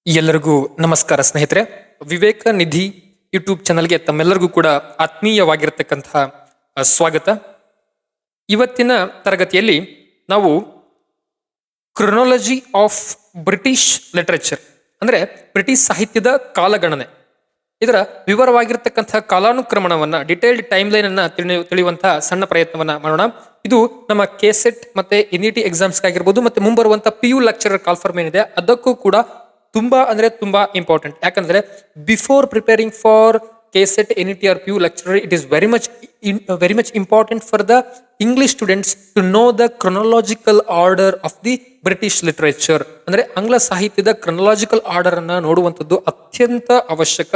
ಎಲ್ಲರಿಗೂ ನಮಸ್ಕಾರ ಸ್ನೇಹಿತರೆ. ವಿವೇಕ ನಿಧಿ ಯೂಟ್ಯೂಬ್ ಚಾನಲ್ಗೆ ತಮ್ಮೆಲ್ಲರಿಗೂ ಕೂಡ ಆತ್ಮೀಯವಾಗಿರತಕ್ಕಂತಹ ಸ್ವಾಗತ. ಇವತ್ತಿನ ತರಗತಿಯಲ್ಲಿ ನಾವು ಕ್ರೊನಾಲಜಿ ಆಫ್ ಬ್ರಿಟಿಷ್ ಲಿಟರೇಚರ್ ಅಂದ್ರೆ ಬ್ರಿಟಿಷ್ ಸಾಹಿತ್ಯದ ಕಾಲಗಣನೆ, ಇದರ ವಿವರವಾಗಿರ್ತಕ್ಕಂತಹ ಕಾಲಾನುಕ್ರಮಣವನ್ನ, ಡಿಟೇಲ್ಡ್ ಟೈಮ್ ಲೈನ್ ಅನ್ನ ತಿಳಿಯುವಂತಹ ಸಣ್ಣ ಪ್ರಯತ್ನವನ್ನ ಮಾಡೋಣ. ಇದು ನಮ್ಮ ಕೆಸೆಟ್ ಮತ್ತೆ NET ಎಕ್ಸಾಮ್ಸ್ ಆಗಿರ್ಬೋದು, ಮತ್ತೆ ಮುಂಬರುವಂತಹ PU ಲೆಕ್ಚರರ್ ಕಾಲ್ಫಾರ್ಮ್ ಏನಿದೆ ಅದಕ್ಕೂ ಕೂಡ ತುಂಬಾ ಅಂದ್ರೆ ತುಂಬಾ ಇಂಪಾರ್ಟೆಂಟ್. ಯಾಕಂದ್ರೆ before preparing for KSET NET or PU lecturer, it is very much important for the English students to know the chronological order of the British literature. ಅಂದ್ರೆ ಆಂಗ್ಲ ಸಾಹಿತ್ಯದ ಕ್ರೊನಾಲಜಿಕಲ್ ಆರ್ಡರ್ ಅನ್ನ ನೋಡುವಂಥದ್ದು ಅತ್ಯಂತ ಅವಶ್ಯಕ.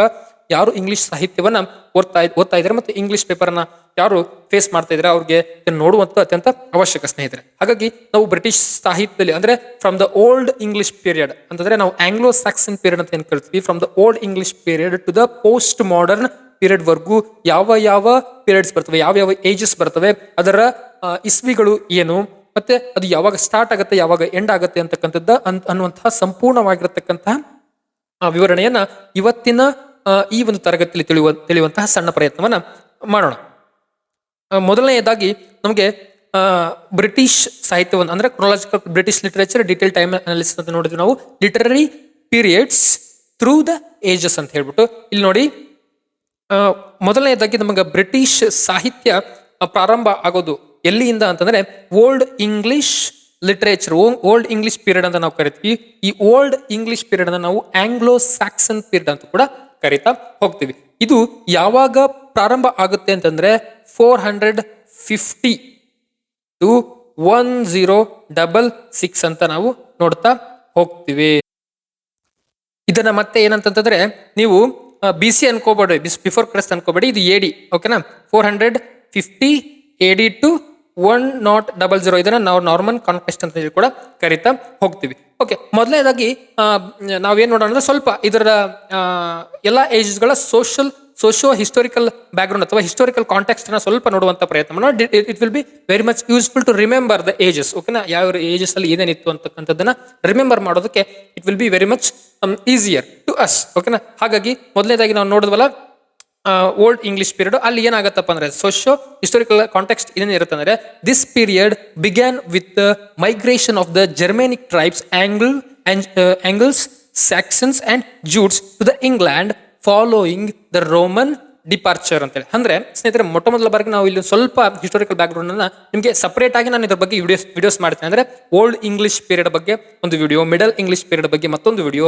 ಯಾರು ಇಂಗ್ಲಿಷ್ ಸಾಹಿತ್ಯವನ್ನ ಓದ್ತಾ ಇದ್ದಾರೆ ಮತ್ತು ಇಂಗ್ಲಿಷ್ ಪೇಪರ್ ಅನ್ನ ಯಾರು ಫೇಸ್ ಮಾಡ್ತಾ ಇದ್ದಾರೆ ಅವ್ರಿಗೆ ನೋಡುವಂಥದ್ದು ಅತ್ಯಂತ ಅವಶ್ಯಕ ಸ್ನೇಹಿತರೆ. ಹಾಗಾಗಿ ನಾವು ಬ್ರಿಟಿಷ್ ಸಾಹಿತ್ಯದಲ್ಲಿ ಅಂದ್ರೆ from the old English period ಅಂತಂದ್ರೆ ನಾವು ಆಂಗ್ಲೋ ಸ್ಯಾಕ್ಸನ್ ಪೀರಿಯಡ್ ಅಂತ ಏನ್ ಕರಿತೀವಿ, from the old English period to the post modern period ವರ್ಗೂ ಯಾವ ಪೀರಿಯಡ್ಸ್ ಬರ್ತವೆ, ಯಾವ ಏಜಸ್ ಬರ್ತವೆ, ಅದರ ಇಸ್ವಿಗಳು ಏನು, ಮತ್ತೆ ಅದು ಯಾವಾಗ ಸ್ಟಾರ್ಟ್ ಆಗುತ್ತೆ ಯಾವಾಗ ಎಂಡ್ ಆಗುತ್ತೆ ಅಂತಕ್ಕಂಥದ್ದು ಅನ್ನುವಂತಹ ಸಂಪೂರ್ಣವಾಗಿರತಕ್ಕಂತಹ ವಿವರಣೆಯನ್ನ ಇವತ್ತಿನ ಈ ಒಂದು ತರಗತಿಯಲ್ಲಿ ತಿಳಿಯುವಂತಹ ಸಣ್ಣ ಪ್ರಯತ್ನವನ್ನ ಮಾಡೋಣ. ಮೊದಲನೆಯದಾಗಿ ನಮಗೆ ಬ್ರಿಟಿಷ್ ಸಾಹಿತ್ಯವನ್ನು ಅಂದ್ರೆ chronological British literature detail time analysis ಅಂತ ನೋಡಿದ್ವಿ ನಾವು. Literary periods through the ages ಅಂತ ಹೇಳ್ಬಿಟ್ಟು ಇಲ್ಲಿ ನೋಡಿ. ಮೊದಲನೆಯದಾಗಿ ನಮಗೆ ಬ್ರಿಟಿಷ್ ಸಾಹಿತ್ಯ ಪ್ರಾರಂಭ ಆಗೋದು ಎಲ್ಲಿಂದ ಅಂತಂದ್ರೆ old English literature, old English period ಅಂತ ನಾವು ಕರಿತೀವಿ. ಈ ಓಲ್ಡ್ ಇಂಗ್ಲಿಷ್ ಪೀರಿಯಡ್ ಅನ್ನ ನಾವು ಆಂಗ್ಲೋ ಸ್ಯಾಕ್ಸನ್ ಪೀರಿಯಡ್ ಅಂತ ಕೂಡ ಕರಿತಾ ಹೋಗ್ತೀವಿ. ಇದು ಯಾವಾಗ ಪ್ರಾರಂಭ ಆಗುತ್ತೆ ಅಂತಂದ್ರೆ 450 to 1066 ಅಂತ ನಾವು ನೋಡ್ತಾ ಹೋಗ್ತೀವಿ. ಇದನ್ನ ಮತ್ತೆ ಏನಂತಂದ್ರೆ ನೀವು BC ಅನ್ಕೋಬೇಡಿ, ಬಿಫೋರ್ ಕ್ರೈಸ್ಟ್ ಅನ್ಕೋಬೇಡಿ, ಇದು AD. ಓಕೆನಾ? 450 AD to 1000 ಇದನ್ನ ನಾವು ನಾರ್ಮನ್ ಕಾನ್ಕ್ವೆಸ್ಟ್ ಅಂತ ಹೇಳಿ ಕೂಡ ಕರಿತಾ ಹೋಗ್ತೀವಿ. ಓಕೆ, ಮೊದಲನೇದಾಗಿ ನಾವೇನ್ ನೋಡೋಣ ಅಂದ್ರೆ ಸ್ವಲ್ಪ ಇದರ ಎಲ್ಲ ಏಜಸ್ಗಳ ಸೋಶಿಯೋ ಹಿಸ್ಟೋರಿಕಲ್ ಬ್ಯಾಕ್ಗ್ರೌಂಡ್ ಅಥವಾ ಹಿಸ್ಟೋರಿಕಲ್ ಕಾಂಟೆಕ್ಸ್ಟ್ ಅನ್ನ ಸ್ವಲ್ಪ ನೋಡುವಂತ ಪ್ರಯತ್ನ. It will be very much useful to remember the ages. ಓಕೆನಾ? ಯಾವ ಏಜಸ್ ಅಲ್ಲಿ ಏನೇನಿತ್ತು ಅಂತಕ್ಕಂಥದ್ದನ್ನ ರಿಮೆಂಬರ್ ಮಾಡೋದಕ್ಕೆ it will be very much easier to us. ಓಕೆನಾ? ಹಾಗಾಗಿ ಮೊದಲನೇದಾಗಿ ನಾವು ನೋಡಿದ್ವಲ್ಲ ಓಲ್ಡ್ ಇಂಗ್ಲಿಷ್ ಪೀರಿಯಡ್, ಅಲ್ಲಿ ಏನಾಗತ್ತಪ್ಪ ಅಂದ್ರೆ ಸೋಶಿಯೋ ಹಿಸ್ಟೋರಿಕಲ್ ಕಾಂಟೆಕ್ಸ್ಟ್ ಏನಿರುತ್ತೆ ಅಂದ್ರೆ this period began with migration of the Germanic tribes Angles, Saxons and Jutes to the England following the Roman departure ಅಂತೇಳಿ. ಅಂದ್ರೆ ಸ್ನೇಹಿತರೆ, ಮೊದಲ ಬಾರಿಗೆ ನಾವು ಇಲ್ಲಿ ಸ್ವಲ್ಪ ಹಿಸ್ಟೋರಿಕಲ್ ಬ್ಯಾಕ್ ಗ್ರೌಂಡ್ ಅನ್ನ ನಿಮಗೆ ಸಪರೇಟ್ ಆಗಿ ನಾನು ಇದ್ರ ಬಗ್ಗೆ ವಿಡಿಯೋಸ್ ಮಾಡ್ತೀನಿ. ಅಂದ್ರೆ ಓಲ್ಡ್ ಇಂಗ್ಲಿಷ್ ಪೀರಿಯಡ್ ಬಗ್ಗೆ ಒಂದು ವಿಡಿಯೋ, ಮಿಡಲ್ ಇಂಗ್ಲಿಷ್ ಪೀರಿಯಡ್ ಬಗ್ಗೆ ಮತ್ತೊಂದು ವಿಡಿಯೋ,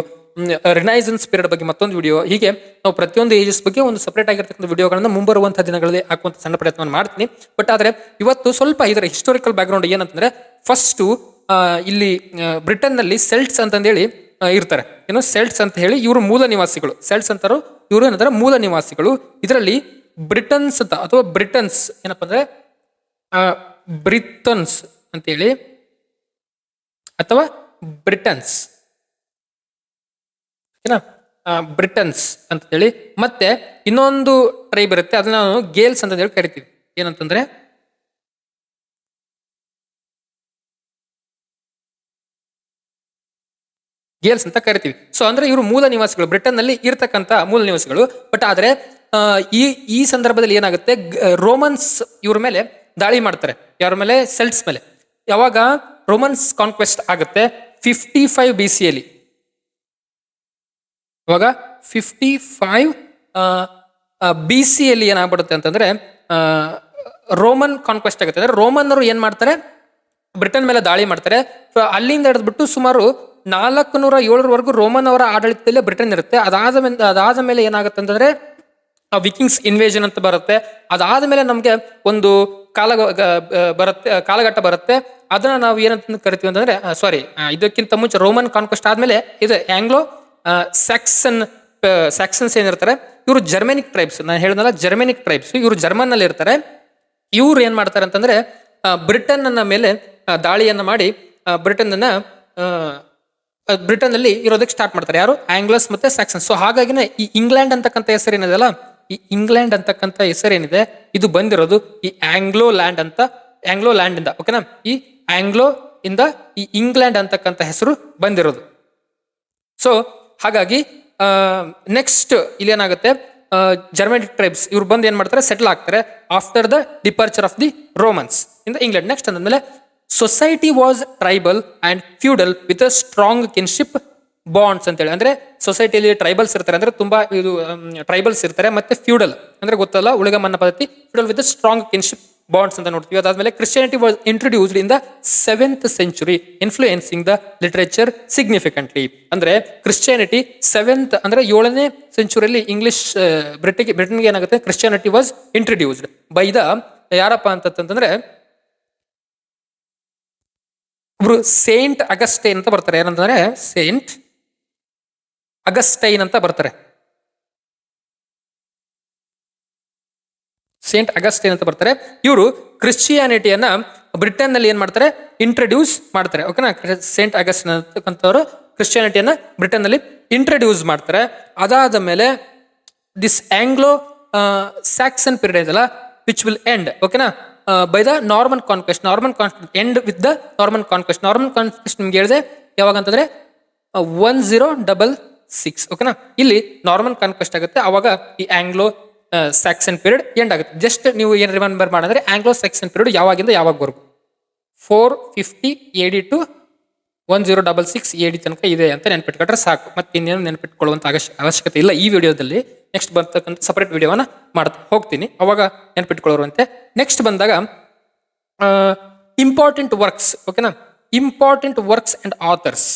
ರಿನೈಸನ್ಸ್ ಪೀರಿಯಡ್ ಬಗ್ಗೆ ಮತ್ತೊಂದು ವಿಡಿಯೋ, ಹೀಗೆ ನಾವು ಪ್ರತಿಯೊಂದು ಏಜಸ್ ಬಗ್ಗೆ ಒಂದು ಸಪರೇಟ್ ಆಗಿರ್ತಕ್ಕಂಥ ವಿಡಿಯೋಗಳನ್ನ ಮುಂಬರುವಂತಹ ದಿನಗಳಲ್ಲಿ ಹಾಕುವಂತ ಸಣ್ಣ ಪ್ರಯತ್ನ ಮಾಡ್ತೀನಿ. ಬಟ್ ಆದ್ರೆ ಇವತ್ತು ಸ್ವಲ್ಪ ಇದರ ಹಿಸ್ಟೋರಿಕಲ್ ಬ್ಯಾಕ್ ಗ್ರೌಂಡ್ ಏನಂತಂದ್ರೆ, ಫಸ್ಟ್ ಇಲ್ಲಿ ಬ್ರಿಟನ್ ನಲ್ಲಿ ಸೆಲ್ಟ್ಸ್ ಅಂತಂದೇಳಿ ಇರ್ತಾರೆ. ಏನು ಸೆಲ್ಟ್ಸ್ ಅಂತ ಹೇಳಿ ಇವರು ಮೂಲ ನಿವಾಸಿಗಳು. ಸೆಲ್ಟ್ಸ್ ಅಂತಾರೋ ಇವರು ಏನಂದ್ರೆ ಮೂಲ ನಿವಾಸಿಗಳು. ಇದರಲ್ಲಿ ಬ್ರಿಟನ್ಸ್ ಅಂತ ಅಥವಾ ಬ್ರಿಟನ್ಸ್ ಏನಪ್ಪಾ ಅಂದ್ರೆ ಬ್ರಿಟನ್ಸ್ ಅಂತೇಳಿ ಅಥವಾ ಬ್ರಿಟನ್ಸ್, ಓಕೆನಾ? ಬ್ರಿಟನ್ಸ್ ಅಂತ ಹೇಳಿ ಮತ್ತೆ ಇನ್ನೊಂದು ಟ್ರೈಬ್ ಇರುತ್ತೆ, ಅದನ್ನ ನಾವು ಗೇಲ್ಸ್ ಅಂತ ಹೇಳಿ ಕರಿತೀವಿ. ಏನಂತಂದ್ರೆ ಗೇಲ್ಸ್ ಅಂತ ಕರಿತೀವಿ. ಸೊ ಅಂದ್ರೆ ಇವರು ಮೂಲ ನಿವಾಸಿಗಳು, ಬ್ರಿಟನ್ ನಲ್ಲಿ ಇರ್ತಕ್ಕಂಥ ಮೂಲ ನಿವಾಸಿಗಳು. ಬಟ್ ಆದ್ರೆ ಈ ಸಂದರ್ಭದಲ್ಲಿ ಏನಾಗುತ್ತೆ, ರೋಮನ್ಸ್ ಇವ್ರ ಮೇಲೆ ದಾಳಿ ಮಾಡ್ತಾರೆ. ಯಾರ ಮೇಲೆ? ಸೆಲ್ಟ್ಸ್ ಮೇಲೆ. ಯಾವಾಗ ರೋಮನ್ಸ್ ಕಾನ್ಕ್ವೆಸ್ಟ್ ಆಗುತ್ತೆ 55 BC ಯಲ್ಲಿ. ಇವಾಗ 55 BC ಯಲ್ಲಿ ಏನಾಗ್ಬಿಡುತ್ತೆ ಅಂತಂದ್ರೆ ರೋಮನ್ ಕಾನ್ಕ್ವೆಸ್ಟ್ ಆಗುತ್ತೆ. ಅಂದ್ರೆ ರೋಮನ್ನರು ಏನ್ ಮಾಡ್ತಾರೆ, ಬ್ರಿಟನ್ ಮೇಲೆ ದಾಳಿ ಮಾಡ್ತಾರೆ. ಅಲ್ಲಿಂದ ಹಿಡಿದ್ಬಿಟ್ಟು ಸುಮಾರು 407 ರೋಮನ್ ಅವರ ಆಡಳಿತದಲ್ಲೇ ಬ್ರಿಟನ್ ಇರುತ್ತೆ. ಅದಾದ ಮೇಲೆ ಏನಾಗುತ್ತೆ ಅಂತಂದ್ರೆ ವಿಕಿಂಗ್ಸ್ ಇನ್ವೇಷನ್ ಅಂತ ಬರುತ್ತೆ. ಅದಾದ ಮೇಲೆ ನಮ್ಗೆ ಒಂದು ಕಾಲಘಟ್ಟ ಬರುತ್ತೆ. ಅದನ್ನ ನಾವು ಏನಂತ ಕರಿತೀವಿ ಅಂತಂದ್ರೆ ಇದಕ್ಕಿಂತ ಮುಂಚೆ ರೋಮನ್ ಕಾನ್ಕ್ವೆಸ್ಟ್ ಆದ್ಮೇಲೆ ಇದು ಆಂಗ್ಲೋ ಸ್ಯಾಕ್ಸನ್ಸ್ ಏನಿರ್ತಾರೆ ಇವರು ಜರ್ಮೆನಿಕ್ ಟ್ರೈಬ್ಸ್. ನಾನು ಹೇಳಿದ್ನಲ್ಲ ಜರ್ಮೆನಿಕ್ ಟ್ರೈಬ್ಸ್, ಇವರು ಜರ್ಮನ್ ನಲ್ಲಿ ಇರ್ತಾರೆ. ಇವ್ರು ಏನ್ ಮಾಡ್ತಾರೆ ಅಂತಂದ್ರೆ ಬ್ರಿಟನ್ ಮೇಲೆ ದಾಳಿಯನ್ನ ಮಾಡಿ ಬ್ರಿಟನ್ ನಲ್ಲಿ ಇರೋದಕ್ಕೆ ಸ್ಟಾರ್ಟ್ ಮಾಡ್ತಾರೆ. ಯಾರು? ಆಂಗ್ಲಸ್ ಮತ್ತೆ ಸ್ಯಾಕ್ಸನ್ಸ್. ಸೊ ಹಾಗಾಗಿನೇ ಈ ಇಂಗ್ಲೆಂಡ್ ಅಂತಕ್ಕಂಥ ಹೆಸರೇನಿದೆಲ್ಲ, ಈ ಇಂಗ್ಲೆಂಡ್ ಅಂತಕ್ಕಂಥ ಹೆಸರೇನಿದೆ ಇದು ಬಂದಿರೋದು ಈ ಆಂಗ್ಲೋ ಲ್ಯಾಂಡ್ ಇಂದ. ಓಕೆನಾ? ಈ ಆಂಗ್ಲೋ ಇಂದ ಈ ಇಂಗ್ಲೆಂಡ್ ಅಂತಕ್ಕಂಥ ಹೆಸರು ಬಂದಿರೋದು. ಸೊ ಹಾಗಾಗಿ ನೆಕ್ಸ್ಟ್ ಇಲ್ಲಿ ಏನಾಗುತ್ತೆ, ಜರ್ಮನಿಕ್ ಟ್ರೈಬ್ಸ್ ಇವ್ರು ಬಂದು ಏನ್ ಮಾಡ್ತಾರೆ, ಸೆಟಲ್ ಆಗ್ತಾರೆ after the departure of the Romans in the England. Next ಅಂದ್ಮೇಲೆ society was tribal and feudal with a strong kinship bonds ಅಂತೇಳಿ. ಅಂದ್ರೆ ಸೊಸೈಟಿಯಲ್ಲಿ ಟ್ರೈಬಲ್ಸ್ ಇರ್ತಾರೆ, ಅಂದ್ರೆ ತುಂಬಾ ಇದು ಟ್ರೈಬಲ್ಸ್ ಇರ್ತಾರೆ, ಮತ್ತೆ ಫ್ಯೂಡಲ್ ಅಂದ್ರೆ ಗೊತ್ತಲ್ಲ ಉಳಿಗಮನ್ನ ಪದ್ಧತಿ, feudal with strong kinship bonds ಅಂತ ನೋಡ್ತೀವಿ. ಅದಾದ್ಮೇಲೆ Christianity was introduced in the 7th century influencing the literature significantly. ಅಂದ್ರೆ ಕ್ರಿಶ್ಚಿಯಾನಿಟಿ 7th ಅಂದ್ರೆ 7ನೇ ಸೆಂಚುರಿಯಲ್ಲಿ ಇಂಗ್ಲಿಷ್ ಬ್ರಿಟನ್ಗೆ ಏನಾಗುತ್ತೆ, Christianity was introduced by the ಯಾರಪ್ಪ ಅಂತಂದ್ರೆ ಒಬ್ರು ಸೇಂಟ್ ಅಗಸ್ಟೈನ್ ಅಂತ ಬರ್ತಾರೆ. ಏನಂತಂದ್ರೆ ಸೇಂಟ್ ಅಗಸ್ಟೈನ್ ಅಂತ ಬರ್ತಾರೆ. ಸೇಂಟ್ ಅಗಸ್ಟೈನ್ ಅಂತ ಬರ್ತಾರೆ. ಇವರು ಕ್ರಿಶ್ಚಿಯಾನಿಟಿಯನ್ನ ಬ್ರಿಟನ್ ನಲ್ಲಿ ಏನ್ ಮಾಡ್ತಾರೆ, ಇಂಟ್ರೊಡ್ಯೂಸ್ ಮಾಡ್ತಾರೆ. ಓಕೆನಾ, ಸೇಂಟ್ ಅಗಸ್ಟೈನ್ ಅಂತಕ್ಕಂಥವ್ರು ಕ್ರಿಶ್ಚಿಯಾನಿಟಿಯನ್ನ ಬ್ರಿಟನ್ ನಲ್ಲಿ ಇಂಟ್ರೊಡ್ಯೂಸ್ ಮಾಡ್ತಾರೆ. ಅದಾದ ಮೇಲೆ ದಿಸ್ ಆಂಗ್ಲೋ ಸ್ಯಾಕ್ಸನ್ ಪೀರಿಯಡ್ ಇದೆಲ್ಲ ವಿಚ್ ವಿಲ್ ಎಂಡ್, ಓಕೆನಾ, by the Norman conquest. Norman conquest end with the Norman conquest. Norman conquest ನಿಮ್ಗೆ ಹೇಳಿದೆ ಯಾವಾಗ ಅಂತಂದ್ರೆ 1066. ಓಕೆನಾ, ಇಲ್ಲಿ ನಾರ್ಮನ್ ಕಾನ್ಕ್ವೆಸ್ಟ್ ಆಗುತ್ತೆ, ಅವಾಗ ಈ ಆಂಗ್ಲೋ ಸ್ಯಾಕ್ಸನ್ ಪೀರಿಯಡ್ ಎಂಡ್ ಆಗುತ್ತೆ. ಜಸ್ಟ್ ನೀವು ಏನ್ ರಿಮೆಂಬರ್ ಮಾಡಿದ್ರೆ ಆಂಗ್ಲೋ ಸ್ಯಾಕ್ಸನ್ ಪೀರಿಯಡ್ ಯಾವಾಗಿಂದ ಯಾವಾಗವರೆಗೂ 450 AD ಟು 1066 AD ತನಕ ಇದೆ ಅಂತ ನೆನ್ಪಿಟ್ಕೊಂಡ್ರೆ ಸಾಕು. ಮತ್ತೆ ಇನ್ನೇನು ನೆನ್ಪಿಟ್ಕೊಳ್ಳುವಂತ ಅವಶ್ಯಕತೆ ಇಲ್ಲ ಈ ವಿಡಿಯೋದಲ್ಲಿ. ನೆಕ್ಸ್ಟ್ ಬರ್ತಕ್ಕಂಥ ಸಪರೇಟ್ ವಿಡಿಯೋವನ್ನ ಮಾಡ್ತಾ ಹೋಗ್ತೀನಿ, ಅವಾಗ ನೆನ್ಪಿಟ್ಕೊಳ್ಳುವಂತೆ. ನೆಕ್ಸ್ಟ್ ಬಂದಾಗ ಇಂಪಾರ್ಟೆಂಟ್ ವರ್ಕ್ಸ್. ಓಕೆನಾ, ಇಂಪಾರ್ಟೆಂಟ್ ವರ್ಕ್ಸ್ ಅಂಡ್ ಆಥರ್ಸ್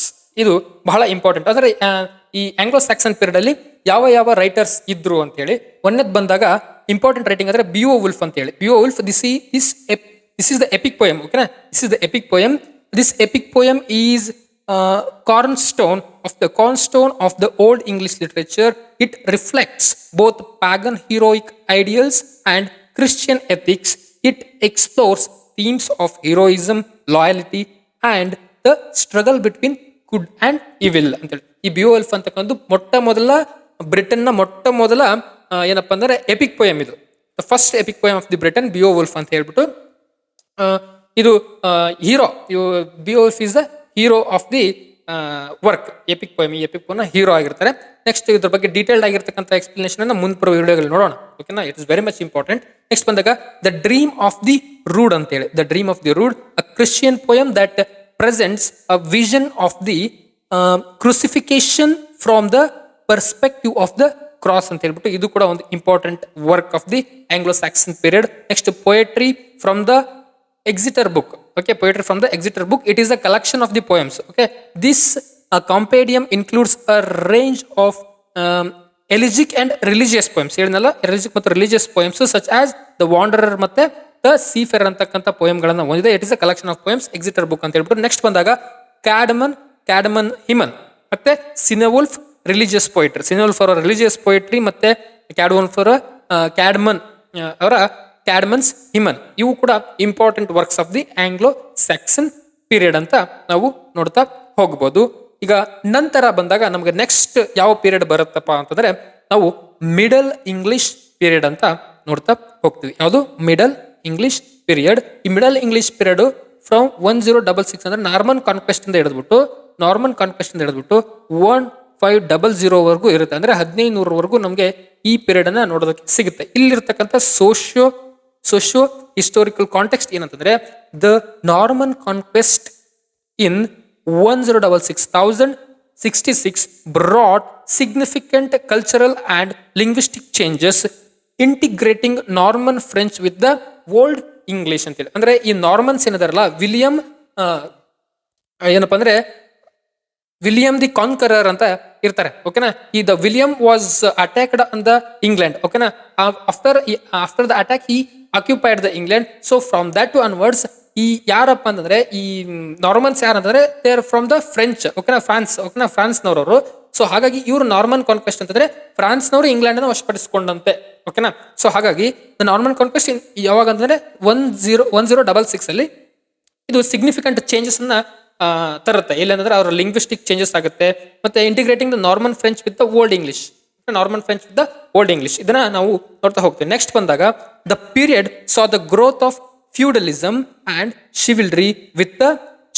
ಇದು ಬಹಳ ಇಂಪಾರ್ಟೆಂಟ್. ಅಂದ್ರೆ ಈ ಆಂಗ್ಲೋ ಸ್ಯಾಕ್ಸನ್ ಪೀರಿಯಡ್ ಅಲ್ಲಿ ಯಾವ ಯಾವ ರೈಟರ್ಸ್ ಇದ್ರು ಅಂತ ಹೇಳಿ ಒಂದೇದ್ ಬಂದಾಗ ಇಂಪಾರ್ಟೆಂಟ್ ರೈಟಿಂಗ್ ಅಂದ್ರೆ ಬಿಒ ವುಲ್ಫ್ ಅಂತ ಹೇಳಿ. Beowulf this is the epic poem. ಓಕೆನಾ, this is the epic poem. This epic poem is cornerstone of the old English literature. It reflects both pagan heroic ideals and Christian ethics. It explores themes of heroism, loyalty and the struggle between good and evil ಅಂತೇಳಿ. ಈ ಬಿಒಎಲ್ಫ್ ಅಂತಕ್ಕಂಥ ಮೊಟ್ಟ ಮೊದಲ ಬ್ರಿಟನ್ನ ಮೊಟ್ಟ ಮೊದಲ ಏನಪ್ಪಾ ಅಂದ್ರೆ ಎಪಿಕ್ ಪೋಯಮ್ ಇದು. The first epic poem of the Britain Beowulf ಅಂತ ಹೇಳ್ಬಿಟ್ಟು ಇದು hero. Beowulf is the hero of the work epic poem. ಈ ಎಪಿಕ್ ಪೋಯಮ್ ಹೀರೋ ಆಗಿರ್ತಾರೆ. ನೆಕ್ಸ್ಟ್ ಇದ್ರ ಬಗ್ಗೆ ಡೀಟೇಲ್ಡ್ ಆಗಿರ್ತಕ್ಕಂಥ ಎಕ್ಸ್ಪ್ಲನೇಷನ್ ಅನ್ನ ಮುಂದೆ ಬರುವ ವಿಡಿಯೋಗಳಲ್ಲಿ ನೋಡೋಣ. ಓಕೆನಾ, it is very much important. Next ಬಂದಾಗ the dream of the rood ಅಂತ ಹೇಳಿ. The dream of the rood, a Christian poem that presents a vision of the crucifixion from the perspective of the cross ಅಂತ ಹೇಳ್ಬಿಟ್ಟು ಇದು ಕೂಡ ಒಂದು important work of the Anglo Saxon period. Next poetry from the Exeter book. Okay, poetry from the Exeter book. It is a collection of the poems. Okay, this compendium includes a range of elegiac and religious poems. ಹೇಳಿದ್ನಲ್ಲ, elegiac ಮತ್ತು religious poems such as the Wanderer ಮತ್ತೆ the Seafarer ಅಂತಕ್ಕಂಥ poem ಗಳನ್ನ ಹೊಂದಿದೆ. It is a collection of poems, Exeter book ಅಂತ ಹೇಳ್ಬಿಟ್ಟು. Next ಬಂದಾಗ Cadman Himan ಮತ್ತೆ Cynewulf religious poetry. Cynewulf ಅವರ religious poetry ಮತ್ತೆ Cadman ಅವರ ಕ್ಯಾಡ್ಮನ್ಸ್ ಹಿಮನ್, ಇವು ಕೂಡ important works of the Anglo Saxon period ಅಂತ ನಾವು ನೋಡ್ತಾ ಹೋಗ್ಬೋದು. ಈಗ ನಂತರ ಬಂದಾಗ ನಮ್ಗೆ ನೆಕ್ಸ್ಟ್ ಯಾವ ಪೀರಿಯಡ್ ಬರುತ್ತಪ್ಪ ಅಂತಂದ್ರೆ ನಾವು ಮಿಡಲ್ ಇಂಗ್ಲಿಷ್ ಪೀರಿಯಡ್ ಅಂತ ನೋಡ್ತಾ ಹೋಗ್ತೀವಿ. ಯಾವುದು ಮಿಡಲ್ ಇಂಗ್ಲಿಷ್ ಪೀರಿಯಡ್. ಈ ಮಿಡಲ್ ಇಂಗ್ಲಿಷ್ ಪೀರಿಯಡ್ ಫ್ರಮ್ 1066 ಅಂದ್ರೆ ನಾರ್ಮನ್ ಕಾನ್ಕ್ವೆಸ್ಟ್ ಇಂದ ಹಿಡಿದ್ಬಿಟ್ಟು 1500 ವರೆಗೂ ಇರುತ್ತೆ. ಅಂದ್ರೆ 1500 ನಮಗೆ ಈ ಪೀರಿಯಡ್ ಅನ್ನ ನೋಡೋದಕ್ಕೆ ಸಿಗುತ್ತೆ. ಇಲ್ಲಿರ್ತಕ್ಕಂಥ ಸೋಶಿಯೋ ಹಿಸ್ಟೋರಿಕಲ್ ಕಾಂಟೆಕ್ಸ್ಟ್ ಏನಂತಂದ್ರೆ the Norman conquest in 1066 brought significant cultural and linguistic changes integrating Norman French with the Old English ಅಂತೇಳಿ. ಅಂದ್ರೆ ಈ ನಾರ್ಮನ್ಸ್ ಏನಿದಾರಲ್ಲ, ಏನಪ್ಪಾ ಅಂದ್ರೆ ವಿಲಿಯಂ ದಿ ಕಾನ್ಕರರ್ ಅಂತ ಇರ್ತಾರೆ. ಓಕೆನಾ, ಈ the William was attacked on the England. ಓಕೆನಾ, after the attack he occupied the England. So from that to onwards ಈ ಯಾರಪ್ಪ ಅಂತಂದ್ರೆ ಈ ನಾರ್ಮನ್ಸ್ ಯಾರಂತಂದ್ರೆ they are from the French. ಓಕೆನಾ, ಫ್ರಾನ್ಸ್. ಓಕೆನಾ, ಫ್ರಾನ್ಸ್ನವರು. ಸೊ ಹಾಗಾಗಿ ಇವರು ನಾರ್ಮನ್ ಕಾನ್ಕ್ವೆಸ್ಟ್ ಅಂತಂದ್ರೆ ಫ್ರಾನ್ಸ್ನವರು ಇಂಗ್ಲೆಂಡ್ ಅನ್ನು ವಶಪಡಿಸಿಕೊಂಡಂತೆ. ಓಕೆನಾ, ಸೊ ಹಾಗಾಗಿ ದ ನಾರ್ಮನ್ ಕಾನ್ಕ್ವೆಸ್ಟ್ ಯಾವಾಗ ಅಂತಂದ್ರೆ 1066 ಅಲ್ಲಿ ಇದು ಸಿಗ್ನಿಫಿಕೆಂಟ್ ಚೇಂಜಸ್ ಅನ್ನ ತರುತ್ತೆ. ಇಲ್ಲಂದ್ರೆ ಅವರ ಲಿಂಗ್ವಿಸ್ಟಿಕ್ ಚೇಂಜಸ್ ಆಗುತ್ತೆ. ಮತ್ತೆ integrating the Norman French with the old English. Norman French with the old English ಇದನ್ನ ನಾವು ನೋಡ್ತಾ ಹೋಗ್ತೇವೆ. ನೆಕ್ಸ್ಟ್ ಬಂದಾಗ the period saw the growth of feudalism and chivalry with the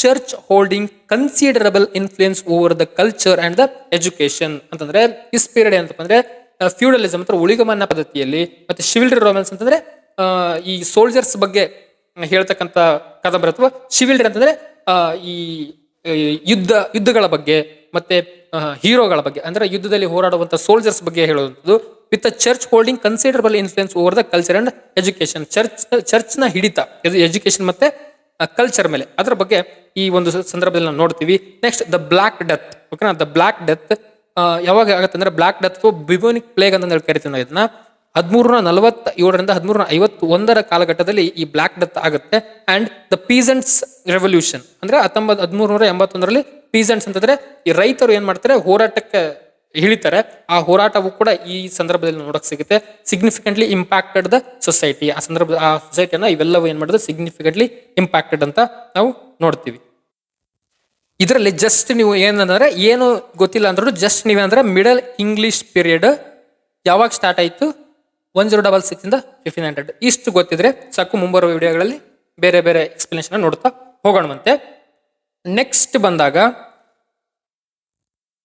church holding considerable influence over the culture and the education ಅಂತಂದ್ರೆ this period ಏನಂತಪ್ಪ ಅಂದ್ರೆ feudalism ಅಥವಾ ಉಳಿಗಮನ್ನ ಪದ್ಧತಿಯಲ್ಲಿ, ಮತ್ತೆ ಶಿವಿಲ್ರಿ ರೊಮ್ಯಾನ್ಸ್ ಅಂತಂದ್ರೆ ಈ ಸೋಲ್ಜರ್ಸ್ ಬಗ್ಗೆ ಹೇಳ್ತಕ್ಕಂಥ ಕಾದಂಬರಿ, ಅಥವಾ ಶಿವಿಲ್ರಿ ಅಂತಂದ್ರೆ ಈ ಯುದ್ಧಗಳ ಬಗ್ಗೆ ಮತ್ತೆ ಹೀರೋಗಳ ಬಗ್ಗೆ ಅಂದ್ರೆ ಯುದ್ಧದಲ್ಲಿ ಹೋರಾಡುವಂತ ಸೋಲ್ಜರ್ಸ್ ಬಗ್ಗೆ ಹೇಳುವಂಥದ್ದು. With church holding considerable influence over the culture and education, ಚರ್ಚ್ನ ಹಿಡಿತ ಎಜುಕೇಶನ್ ಮತ್ತೆ ಕಲ್ಚರ್ ಮೇಲೆ, ಅದರ ಬಗ್ಗೆ ಈ ಒಂದು ಸಂದರ್ಭದಲ್ಲಿ ನಾವು ನೋಡ್ತೀವಿ. Next the black death. ಓಕೆನಾ, ದ ಬ್ಲಾಕ್ ಡೆತ್ ಯಾವಾಗ ಆಗತ್ತೆ ಅಂದ್ರೆ ಬ್ಲಾಕ್ ಡೆತ್ ಬಿಬೋನಿಕ್ ಪ್ಲೇಗ್ ಅಂತ ಹೇಳಿ ಕರಿತೀವಿ ನಾವು ಇದನ್ನ. 1347ರಿಂದ 1351 ಕಾಲಘಟ್ಟದಲ್ಲಿ ಈ ಬ್ಲಾಕ್ ಡೆತ್ ಆಗುತ್ತೆ. ಅಂಡ್ ದ ಪೀಸೆಂಟ್ಸ್ ರೆವಲ್ಯೂಷನ್ ಅಂದ್ರೆ 1381ರಲ್ಲಿ ಪೀಸೆಂಟ್ಸ್ ಅಂತಂದ್ರೆ ಈ ರೈತರು ಏನ್ ಮಾಡ್ತಾರೆ, ಹೋರಾಟಕ್ಕೆ ಇಳಿತಾರೆ. ಆ ಹೋರಾಟವು ಕೂಡ ಈ ಸಂದರ್ಭದಲ್ಲಿ ನೋಡಕ್ ಸಿಗುತ್ತೆ. ಸಿಗ್ನಿಫಿಕೆಂಟ್ಲಿ ಇಂಪ್ಯಾಕ್ಟೆಡ್ ದ ಸೊಸೈಟಿ, ಆ ಸಂದರ್ಭ ಆ ಸೊಸೈಟಿಯನ್ನ ಇವೆಲ್ಲವೂ ಏನ್ ಮಾಡೋದು, ಸಿಗ್ನಿಫಿಕೆಂಟ್ಲಿ ಇಂಪ್ಯಾಕ್ಟೆಡ್ ಅಂತ ನಾವು ನೋಡ್ತೀವಿ. ಇದರಲ್ಲಿ ಜಸ್ಟ್ ನೀವು ಏನಂದ್ರೆ ಏನು ಗೊತ್ತಿಲ್ಲ ಅಂದ್ರೂ ಜಸ್ಟ್ ನೀವೇನಂದ್ರೆ ಮಿಡಲ್ ಇಂಗ್ಲಿಷ್ ಪೀರಿಯಡ್ ಯಾವಾಗ ಸ್ಟಾರ್ಟ್ ಆಯ್ತು, 1066 ಇಂದ 1500 ಇಷ್ಟು ಗೊತ್ತಿದ್ರೆ ಸಾಕು. ಮುಂಬರುವ ವಿಡಿಯೋಗಳಲ್ಲಿ ಬೇರೆ ಬೇರೆ ಎಕ್ಸ್ಪ್ಲನೇಷನ್ ನೋಡ್ತಾ ಹೋಗೋಣವಂತೆ. ನೆಕ್ಸ್ಟ್ ಬಂದಾಗ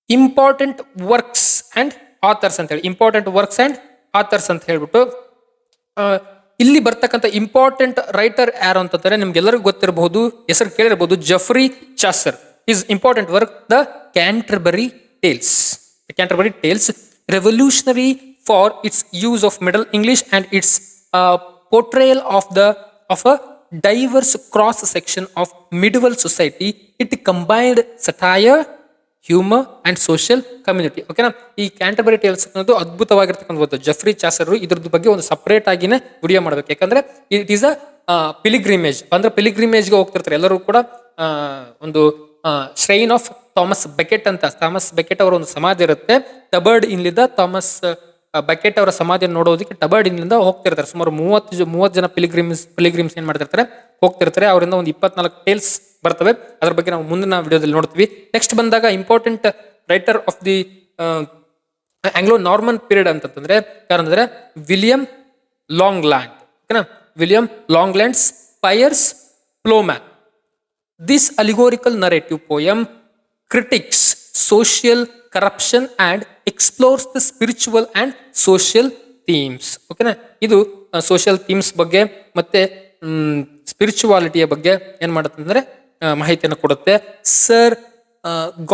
ಇಂಪಾರ್ಟೆಂಟ್ ವರ್ಕ್ಸ್ ಅಂಡ್ ಆಥರ್ಸ್ ಅಂತ ಹೇಳಿ, ಇಂಪಾರ್ಟೆಂಟ್ ವರ್ಕ್ಸ್ ಅಂಡ್ ಆಥರ್ಸ್ ಅಂತ ಹೇಳ್ಬಿಟ್ಟು ಇಲ್ಲಿ ಬರ್ತಕ್ಕಂಥ ಇಂಪಾರ್ಟೆಂಟ್ ರೈಟರ್ ಯಾರು ಅಂತಂದ್ರೆ ನಿಮ್ಗೆಲ್ಲರಿಗೂ ಗೊತ್ತಿರಬಹುದು, ಹೆಸರು ಕೇಳಿರಬಹುದು, Geoffrey Chaucer. His important work the Canterbury Tales. The Canterbury Tales revolutionary for its use of Middle English and its portrayal of a diverse cross section of medieval society. It combined satire, humor and social community. ಓಕೆನಾ, ಈ Canterbury tiles ಅನ್ನೋದು ಅದ್ಭುತವಾಗಿರ್ತಕ್ಕಂಥದ್ದು. Jafri Chaucer ಇದ್ರದ್ದು ಬಗ್ಗೆ ಒಂದು separate ಆಗಿನೇ video ಮಾಡ್ಬೇಕು. ಯಾಕಂದ್ರೆ it is a pilgrimage, ಅಂದ್ರೆ ಪಿಲಿಗ್ರಿಮೇಜ್ಗೆ ಹೋಗ್ತಿರ್ತಾರೆ ಎಲ್ಲರೂ ಕೂಡ. ಒಂದು ಶ್ರೈನ್ ಆಫ್ ಥಾಮಸ್ ಬೆಕೆಟ್ ಅಂತ, ಥಾಮಸ್ ಬೆಕೆಟ್ ಅವರ ಒಂದು ಸಮಾಧಿ ಇರುತ್ತೆ. ಟಬರ್ಡ್ ಇನ್ಲಿಂದ ಥಾಮಸ್ ಬೆಕೆಟ್ ಅವರ ಸಮಾಧಿಯನ್ನು ನೋಡೋದಕ್ಕೆ ಟಬರ್ಡ್ ಇನ್ಲಿಂದ ಹೋಗ್ತಿರ್ತಾರೆ. ಸುಮಾರು 30 ಜನ ಪಿಲಿಗ್ರಿಮ್ಸ್ ಏನ್ ಮಾಡ್ತಿರ್ತಾರೆ, ಹೋಗ್ತಿರ್ತಾರೆ. ಅವರಿಂದ ಒಂದು 24 ಟೇಲ್ಸ್ ಬರ್ತವೆ. ಅದ್ರ ಬಗ್ಗೆ ನಾವು ಮುಂದಿನ ವಿಡಿಯೋದಲ್ಲಿ ನೋಡ್ತೀವಿ. ನೆಕ್ಸ್ಟ್ ಬಂದಾಗ important writer of the Anglo Norman period ಅಂತಂದ್ರೆ ಯಾರಂದ್ರೆ ವಿಲಿಯಂ ಲಾಂಗ್ಲ್ಯಾಂಡ್. ಓಕೆನಾ, William ಲಾಂಗ್ಲ್ಯಾಂಡ್ಸ್ ಪೈಯರ್ಸ್ ಪ್ಲೋಮ್ಯಾನ್. This allegorical narrative poem critiques social corruption and explores the spiritual and social themes. ಓಕೆನಾ, ಇದು ಸೋಷಿಯಲ್ ಥೀಮ್ಸ್ ಬಗ್ಗೆ ಮತ್ತೆ ಸ್ಪಿರಿಚುವಾಲಿಟಿಯ ಬಗ್ಗೆ ಏನ್ ಮಾಡುತ್ತೆ ಅಂದ್ರೆ ಮಾಹಿತಿಯನ್ನು ಕೊಡುತ್ತೆ. Sir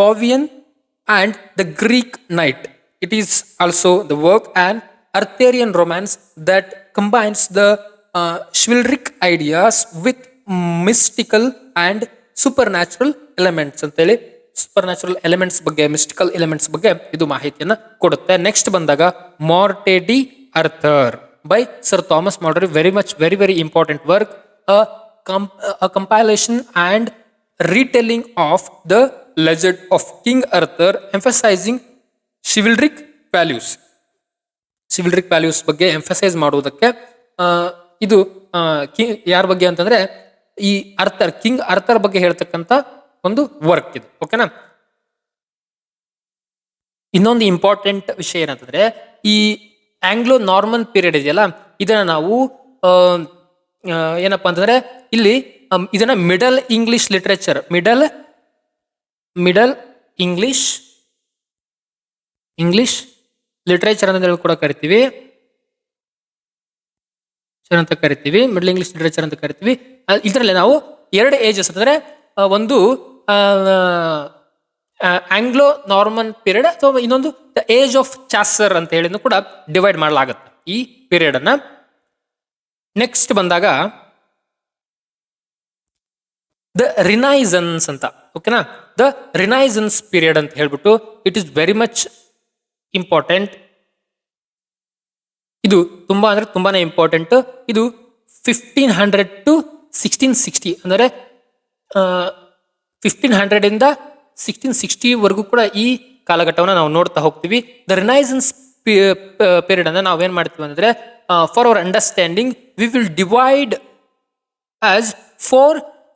Gawain and the Green Knight. It is also the work on Arthurian romance that combines the chivalric ideas with mystical and supernatural elements ಅಂತೇಳಿ, ಸೂಪರ್ ನ್ಯಾಚುರಲ್ ಎಲಿಮೆಂಟ್ಸ್ ಬಗ್ಗೆ, ಮಿಸ್ಟಿಕಲ್ ಎಲಿಮೆಂಟ್ಸ್ ಬಗ್ಗೆ ಇದು ಮಾಹಿತಿಯನ್ನ ಕೊಡುತ್ತೆ. ನೆಕ್ಸ್ಟ್ ಬಂದಾಗ Morte d' Arthur by Sir Thomas Malory. Very very important work. A compilation and retelling of the legend of King Arthur, emphasizing chivalric values. Chivalric values ಬಗ್ಗೆ emphasize ಮಾಡುವುದಕ್ಕೆ ಇದು ಯಾರ ಬಗ್ಗೆ ಅಂತಂದ್ರೆ ಈ ಅರ್ಥರ್, ಕಿಂಗ್ ಅರ್ಥರ್ ಬಗ್ಗೆ ಹೇಳ್ತಕ್ಕಂಥ ಒಂದು ವರ್ಕ್ ಇದು. ಓಕೆನಾ, ಇನ್ನೊಂದು ಇಂಪಾರ್ಟೆಂಟ್ ವಿಷಯ ಏನಂತಂದ್ರೆ ಈ ಆಂಗ್ಲೋ ನಾರ್ಮನ್ ಪೀರಿಯಡ್ ಇದೆಯಲ್ಲ, ಇದನ್ನ ನಾವು ಏನಪ್ಪಾ ಅಂತಂದ್ರೆ ಇಲ್ಲಿ ಇದನ್ನ middle English literature, middle English literature ಅಂತ ಕೂಡ ಕರಿತೀವಿ, ಅಂತ ಕರಿತೀವಿ, ಮಿಡಲ್ ಇಂಗ್ಲಿಷ್ ಲಿಟ್ರೇಚರ್ ಅಂತ ಕರಿತೀವಿ. ಇದರಲ್ಲಿ ನಾವು ಎರಡು ಏಜಸ್ ಅಂದ್ರೆ ಒಂದು ಆಂಗ್ಲೋ ನಾರ್ಮನ್ ಪೀರಿಯಡ್ ಅಥವಾ ಇನ್ನೊಂದು ದ ಏಜ್ ಆಫ್ ಚಾಸರ್ ಅಂತ ಹೇಳಿ ಕೂಡ ಡಿವೈಡ್ ಮಾಡಲಾಗುತ್ತೆ ಈ ಪೀರಿಯಡ್ ಅನ್ನ. ನೆಕ್ಸ್ಟ್ ಬಂದಾಗ ದ ರಿನೈಸನ್ಸ್ ಅಂತ. ಓಕೆನಾ, ದ ರಿನೈಸನ್ಸ್ ಪೀರಿಯಡ್ ಅಂತ ಹೇಳ್ಬಿಟ್ಟು it is very much important. ಇದು ತುಂಬಾ ಅಂದ್ರೆ ತುಂಬಾನೇ ಇಂಪಾರ್ಟೆಂಟ್. ಇದು 1500 to 1660 ಅಂದರೆ 1500 ಇಂದ 1660 ವರೆಗೂ ಕೂಡ ಈ ಕಾಲಘಟ್ಟವನ್ನು ನಾವು ನೋಡ್ತಾ ಹೋಗ್ತೀವಿ. ದ ರಿನೈಸನ್ಸ್ ಪೀರಿಯಡ್ ಅಂದ್ರೆ ನಾವೇನ್ ಮಾಡ್ತೀವಿ ಅಂದ್ರೆ for our understanding we will divide as 4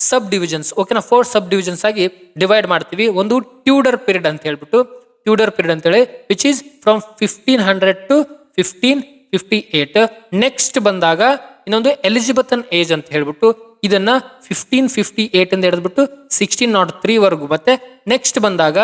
sub divisions. ಓಕೆನಾ, 4 ಸಬ್ ಡಿವಿಷನ್ಸ್ ಆಗಿ ಡಿವೈಡ್ ಮಾಡ್ತೀವಿ. ಒಂದು ಟ್ಯೂಡರ್ ಪೀರಿಯಡ್ ಅಂತ ಹೇಳ್ಬಿಟ್ಟು, ಟ್ಯೂಡರ್ ಪೀರಿಯಡ್ ಅಂತ ಹೇಳಿ which is from 1500 to 1558. Next ಬಂದಾಗ ಇನ್ನೊಂದು ಎಲಿಜಬೆಥನ್ ಏಜ್ ಅಂತ ಹೇಳ್ಬಿಟ್ಟು ಇದನ್ನ 1558 ಅಂತ ಹಿಡಿದ್ಬಿಟ್ಟು 1603 ವರೆಗೂ, ಮತ್ತೆ ನೆಕ್ಸ್ಟ್ ಬಂದಾಗ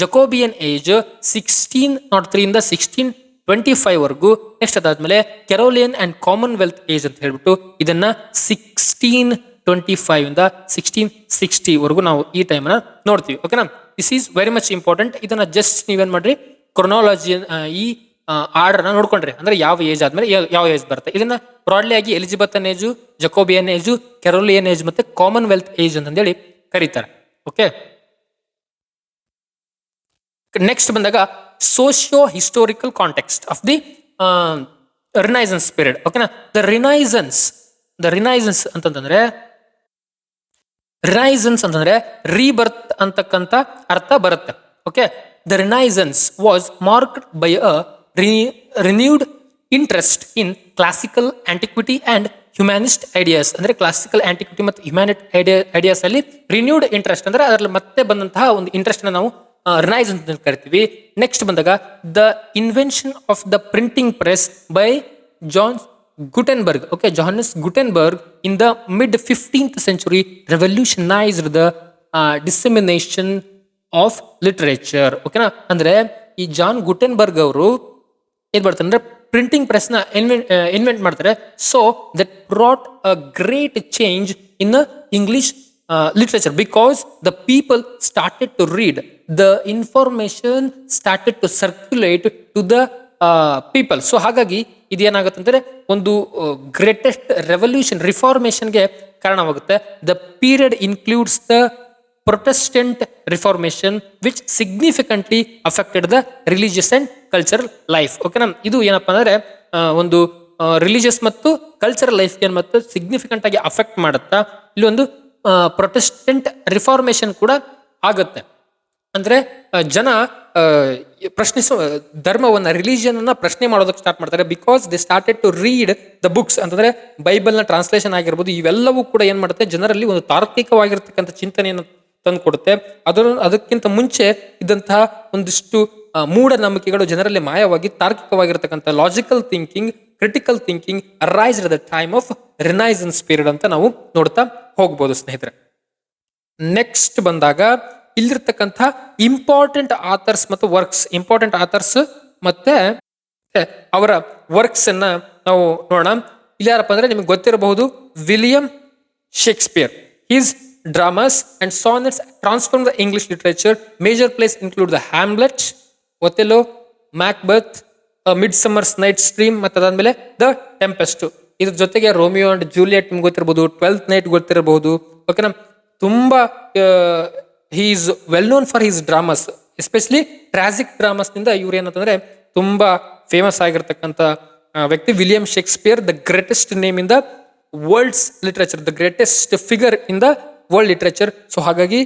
ಜಕೋಬಿಯನ್ ಏಜ್ 1603 ಇಂದ 1625 ವರೆಗೂ. ನೆಕ್ಸ್ಟ್ ಅದಾದ್ಮೇಲೆ ಕೆರೋಲಿಯನ್ ಅಂಡ್ ಕಾಮನ್ವೆಲ್ತ್ ಏಜ್ ಅಂತ ಹೇಳ್ಬಿಟ್ಟು ಇದನ್ನ 1625 ಇಂದ 1660 ವರೆಗೂ ನಾವು ಈ ಟೈಮ್ ನ ನೋಡ್ತೀವಿ. ಓಕೆನಾ, this is very much important. ಇದನ್ನ ಜಸ್ಟ್ ನೀವೇನ್ ಮಾಡ್ರಿ, ಕ್ರೊನಾಲಜಿ ಈ ಆರ್ಡರ್ ನ ನೋಡ್ಕೊಂಡ್ರಿ, ಅಂದ್ರೆ ಯಾವ ಏಜ್ ಆದ್ಮೇಲೆ ಯಾವ ಏಜ್ ಬರುತ್ತೆ. ಇದನ್ನ ಬ್ರಾಡ್ಲಿ ಆಗಿ Elizabethan age, Jacobean age, Carolean age ಮತ್ತೆ ಕಾಮನ್ವೆಲ್ತ್ ಏಜ್ ಅಂತಂದೇಳಿ ಕರೀತಾರೆ. ಓಕೆ, ನೆಕ್ಸ್ಟ್ ಬಂದಾಗ socio historical context of the renaissance period. ಓಕೆನಾ, ದ ರಿನೈಸನ್ಸ್ ಅಂತಂದ್ರೆ ರೀಬರ್ತ್ ಅಂತಕ್ಕಂಥ ಅರ್ಥ ಬರುತ್ತೆ. Okay, the renaissance was marked by a renewed interest in classical antiquity and humanist ideas. ಅಂದ್ರೆ ಕ್ಲಾಸಿಕಲ್ ಆಂಟಿಕ್ವಿಟಿ ಮತ್ತು ಹ್ಯುಮ್ಯಾನಿಸ್ಟ್ ಐಡಿಯಾಸ್ ಅಲ್ಲಿ renewed interest ಅಂದ್ರೆ ಅದರಲ್ಲಿ ಮತ್ತೆ ಬಂದಂತಹ ಒಂದು ಇಂಟ್ರೆಸ್ಟ್ ನಾವು ರಿನೈಸನ್ಸ್ ಅಂತ ಕರಿತೀವಿ. ನೆಕ್ಸ್ಟ್ ಬಂದಾಗ the invention of the printing press by John Gutenberg. Okay, Johannes Gutenberg in the mid 15th century revolutionized the dissemination of literature. ಓಕೆನಾ, ಅಂದ್ರೆ ಈ ಜಾನ್ ಗುಟೆನ್ಬರ್ಗ್ ಅವರು ಏನ್ ಮಾಡ್ತಾರೆ ಅಂದ್ರೆ ಪ್ರಿಂಟಿಂಗ್ ಪ್ರೆಸ್ ನ ಇನ್ವೆಂಟ್ ಮಾಡ್ತಾರೆ. So that brought a great change in English literature because the people started to read, the information started to circulate to the people. So ಹಾಗಾಗಿ ಇದೇನಾಗುತ್ತೆ ಅಂದ್ರೆ ಒಂದು ಗ್ರೇಟೆಸ್ಟ್ ರೆವಲ್ಯೂಷನ್ ರಿಫಾರ್ಮೇಶನ್ಗೆ ಕಾರಣವಾಗುತ್ತೆ. The period includes the Protestant reformation which significantly affected the religious and cultural life. ಓಕೆನಾ, ಇದು ಏನಪ್ಪಾ ಅಂದ್ರೆ ಒಂದು ರಿಲಿಜಿಯಸ್ ಮತ್ತು ಕಲ್ಚರಲ್ ಲೈಫ್ಗೆ ಮತ್ತು ಸಿಗ್ನಿಫಿಕೆಂಟ್ ಆಗಿ ಅಫೆಕ್ಟ್ ಮಾಡುತ್ತಾ. ಇಲ್ಲಿ ಒಂದು ಪ್ರೊಟೆಸ್ಟೆಂಟ್ ರಿಫಾರ್ಮೇಶನ್ ಕೂಡ ಆಗುತ್ತೆ. ಅಂದ್ರೆ ಜನ ಪ್ರಶ್ನಿಸುವ ಧರ್ಮವನ್ನ, ರಿಲಿಜಿಯನ್ ಅನ್ನ ಪ್ರಶ್ನೆ ಮಾಡೋದಕ್ಕೆ ಸ್ಟಾರ್ಟ್ ಮಾಡ್ತಾರೆ. Because they started to read the books ಅಂತಂದ್ರೆ ಬೈಬಲ್ ನ ಟ್ರಾನ್ಸ್ಲೇಷನ್ ಆಗಿರ್ಬೋದು, ಇವೆಲ್ಲವೂ ಕೂಡ ಏನ್ ಮಾಡುತ್ತೆ, ಜನರಲ್ಲಿ ಒಂದು ತಾರ್ಕಿಕವಾಗಿರ್ತಕ್ಕಂಥ ಚಿಂತನೆಯನ್ನು ತಂದು ಕೊಡುತ್ತೆ. ಅದಕ್ಕಿಂತ ಮುಂಚೆ ಇದ್ದಂತಹ ಒಂದಿಷ್ಟು ಮೂಢನಂಬಿಕೆಗಳು ಜನರಲ್ಲಿ ಮಾಯವಾಗಿ ತಾರ್ಕಿಕವಾಗಿರ್ತಕ್ಕಂಥ logical thinking, critical thinking arised at the time of renaissance period ಅಂತ ನಾವು ನೋಡ್ತಾ ಹೋಗ್ಬೋದು ಸ್ನೇಹಿತರೆ. ನೆಕ್ಸ್ಟ್ ಬಂದಾಗ ಇಲ್ಲಿರ್ತಕ್ಕಂಥ ಇಂಪಾರ್ಟೆಂಟ್ ಆಥರ್ಸ್ ಮತ್ತು ಮತ್ತೆ ಅವರ ವರ್ಕ್ಸ್ ಅನ್ನ ನಾವು ನೋಡೋಣ. ಇಲ್ಲಿ ಯಾರಪ್ಪ ಅಂದ್ರೆ ನಿಮಗೆ ಗೊತ್ತಿರಬಹುದು, William Shakespeare. His dramas and sonnets transformed the English literature. Major plays include the Hamlet, Othello, Macbeth, Midsummer's Night's Dream ಮತ್ತು ಅದಾದ್ಮೇಲೆ ದ ಟೆಂಪೆಸ್ಟ್. ಇದ್ರ ಜೊತೆಗೆ ರೋಮಿಯೋ ಅಂಡ್ ಜೂಲಿಯಟ್ ನಿಮ್ಗೆ ಗೊತ್ತಿರಬಹುದು, 12th ನೈಟ್ ಗೊತ್ತಿರಬಹುದು. ಓಕೆನಾ, ತುಂಬಾ he is well known for his dramas, especially tragic dramas ನಿಂದ ಇವ್ರು ಏನಂತಂದ್ರೆ ತುಂಬಾ ಫೇಮಸ್ ಆಗಿರ್ತಕ್ಕಂಥ ವ್ಯಕ್ತಿ William Shakespeare. The greatest name in the world's literature, the greatest figure in the world literature. So ಹಾಗಾಗಿ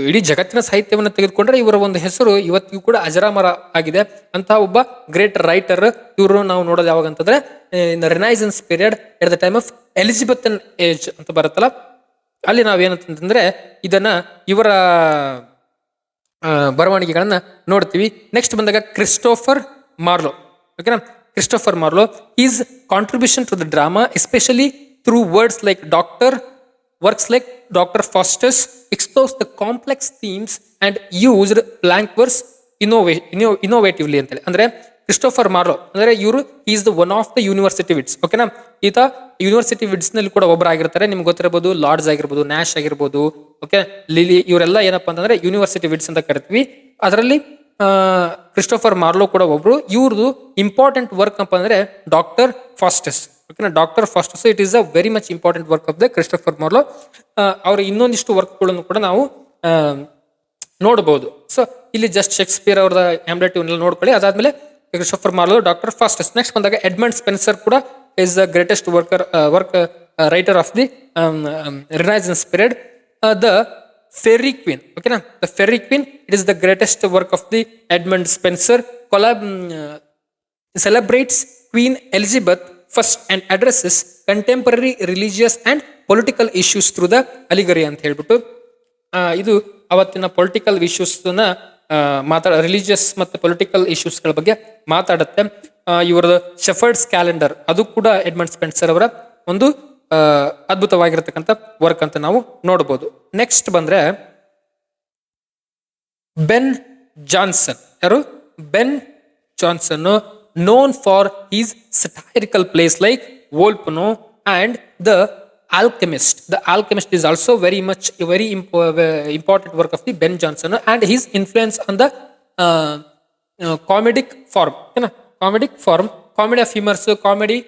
ಇಡೀ ಜಗತ್ತಿನ ಸಾಹಿತ್ಯವನ್ನು ತೆಗೆದುಕೊಂಡ್ರೆ ಇವರ ಒಂದು ಹೆಸರು ಇವತ್ತಿಗೂ ಕೂಡ ಅಜರಾಮರ ಆಗಿದೆ. ಅಂತಹ ಒಬ್ಬ ಗ್ರೇಟ್ ರೈಟರ್ ಇವರು ನಾವು ನೋಡೋದು ಯಾವಾಗ ಅಂತಂದ್ರೆ in renaissance period at the time of Elizabethan age ಅಂತ ಬರುತ್ತಲ್ಲ, ಅಲ್ಲಿ ನಾವೇನಂತಂದ್ರೆ ಇದನ್ನ ಇವರ ಬರವಣಿಗೆಗಳನ್ನ ನೋಡ್ತೀವಿ. ನೆಕ್ಸ್ಟ್ ಬಂದಾಗ ಕ್ರಿಸ್ಟೋಫರ್ ಮಾರ್ಲೋ. ಓಕೆನಾ, Christopher Marlowe, his contribution to the drama especially through works like Dr. Faustus explores the complex themes and used blank verse innovatively ಅಂತೇಳಿ. ಅಂದ್ರೆ ಕ್ರಿಸ್ಟೋಫರ್ ಮಾರ್ಲೋ ಅಂದ್ರೆ ಇವರು is the one of the university widths. ಓಕೆನಾ, ಈತ university widths ನಲ್ಲಿ ಕೂಡ ಒಬ್ಬರಾಗಿರ್ತಾರೆ. ನಿಮ್ಗೆ ಗೊತ್ತಿರಬಹುದು Lord's ಆಗಿರ್ಬೋದು, ನ್ಯಾಶ್ ಆಗಿರ್ಬೋದು, ಓಕೆ, ಲಿಲಿ, ಇವರೆಲ್ಲ ಏನಪ್ಪಾ ಅಂತಂದ್ರೆ ಯೂನಿವರ್ಸಿಟಿ ವಿಡ್ಸ್ ಅಂತ ಕರಿತೀವಿ. ಅದರಲ್ಲಿ ಕ್ರಿಸ್ಟೋಫರ್ ಮಾರ್ಲೋ ಕೂಡ ಒಬ್ರು. ಇವ್ರದ್ದು ಇಂಪಾರ್ಟೆಂಟ್ ವರ್ಕ್ ಅಪ್ಪ ಅಂದ್ರೆ ಡಾಕ್ಟರ್ ಫಾಸ್ಟಸ್. ಓಕೆನಾ, Doctor Faustus it is a very much important work of the Christopher Marlowe. ಅವರ ಇನ್ನೊಂದಿಷ್ಟು ವರ್ಕ್ಗಳನ್ನು ಕೂಡ ನಾವು ನೋಡಬಹುದು. ಸೊ ಇಲ್ಲಿ ಜಸ್ಟ್ ಶೇಕ್ಸ್ಪಿಯರ್ ಅವ್ರದ ಹ್ಯಾಮ್ಲೆಟ್ ಇವನ್ನೆಲ್ಲ ನೋಡ್ಕೊಳ್ಳಿ. ಅದಾದ್ಮೇಲೆ Christopher Marlowe, Doctor Faustus. Next ಬಂದಾಗ ಎಡ್ಮಂಡ್ ಸ್ಪೆನ್ಸರ್ ಕೂಡ is the greatest writer of the renaissance period. The Faerie Queene. ಓಕೆನಾ, the Faerie Queene it is the greatest work of the Edmund Spenser. celebrates Queen Elizabeth first and addresses contemporary religious and political issues through the allegory ಅಂತ ಹೇಳ್ಬಿಟ್ಟು ಇದು ಅವತ್ತಿನ political issues religious ಮತ್ತು political issues ಗಳ ಬಗ್ಗೆ ಮಾತಾಡುತ್ತೆ. ಇವರದ shepherds calendar ಅದು ಕೂಡ Edmund Spencer ಅವರ ಒಂದು ಅದ್ಭುತವಾಗಿರತಕ್ಕಂಥ ವರ್ಕ್ ಅಂತ ನಾವು ನೋಡಬಹುದು. ನೆಕ್ಸ್ಟ್ ಬಂದ್ರೆ ಬೆನ್ ಜಾನ್ಸನ್. ಯಾರು? ಬೆನ್ Johnson, known for his satirical plays like Volpano and The Alchemist. The Alchemist is also very important work of the Ben Jonson and his influence on the comedic form. Comedic form, comedy of humors, comedy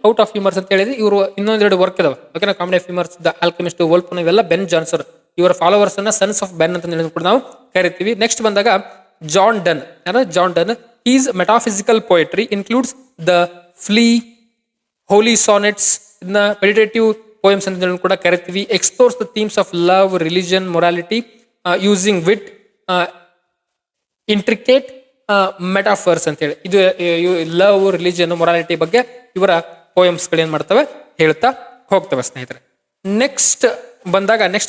out of humors ಅಂತ ಹೇಳಿದ್ರೆ ಇವರು ಇನ್ನೊಂದೆರಡು work ಇದಾವೆ. ಓಕೆನಾ? Comedy of humours, the Alchemist, Volpone ಇವೆಲ್ಲ Ben Jonson. ಇವರ followers ಅನ್ನ sons of Ben ಅಂತ ಹೇಳಿ ಕೂಡ ನಾವು ಕರಿತೀವಿ. ನೆಕ್ಸ್ಟ್ ಬಂದಾಗ John Donne. John Donne, his metaphysical poetry includes the flea, holy sonnets, the meditative poems ಅಂತ ಹೇಳಿ ಕೂಡ ಕರಿತೀವಿ. explores the themes of love, religion, morality using wit, intricate metaphors ಅಂತ ಹೇಳಿ. ಇದು ಲವ್, ರಿಲಿಜನ್, ಮೊರಾಲಿಟಿ ಬಗ್ಗೆ ಇವರ ಪೋಯಮ್ಸ್ ಗಳು ಏನ್ ಮಾಡ್ತವೆ, ಹೇಳ್ತಾ ಹೋಗ್ತವೆ ಸ್ನೇಹಿತರೆ. ನೆಕ್ಸ್ಟ್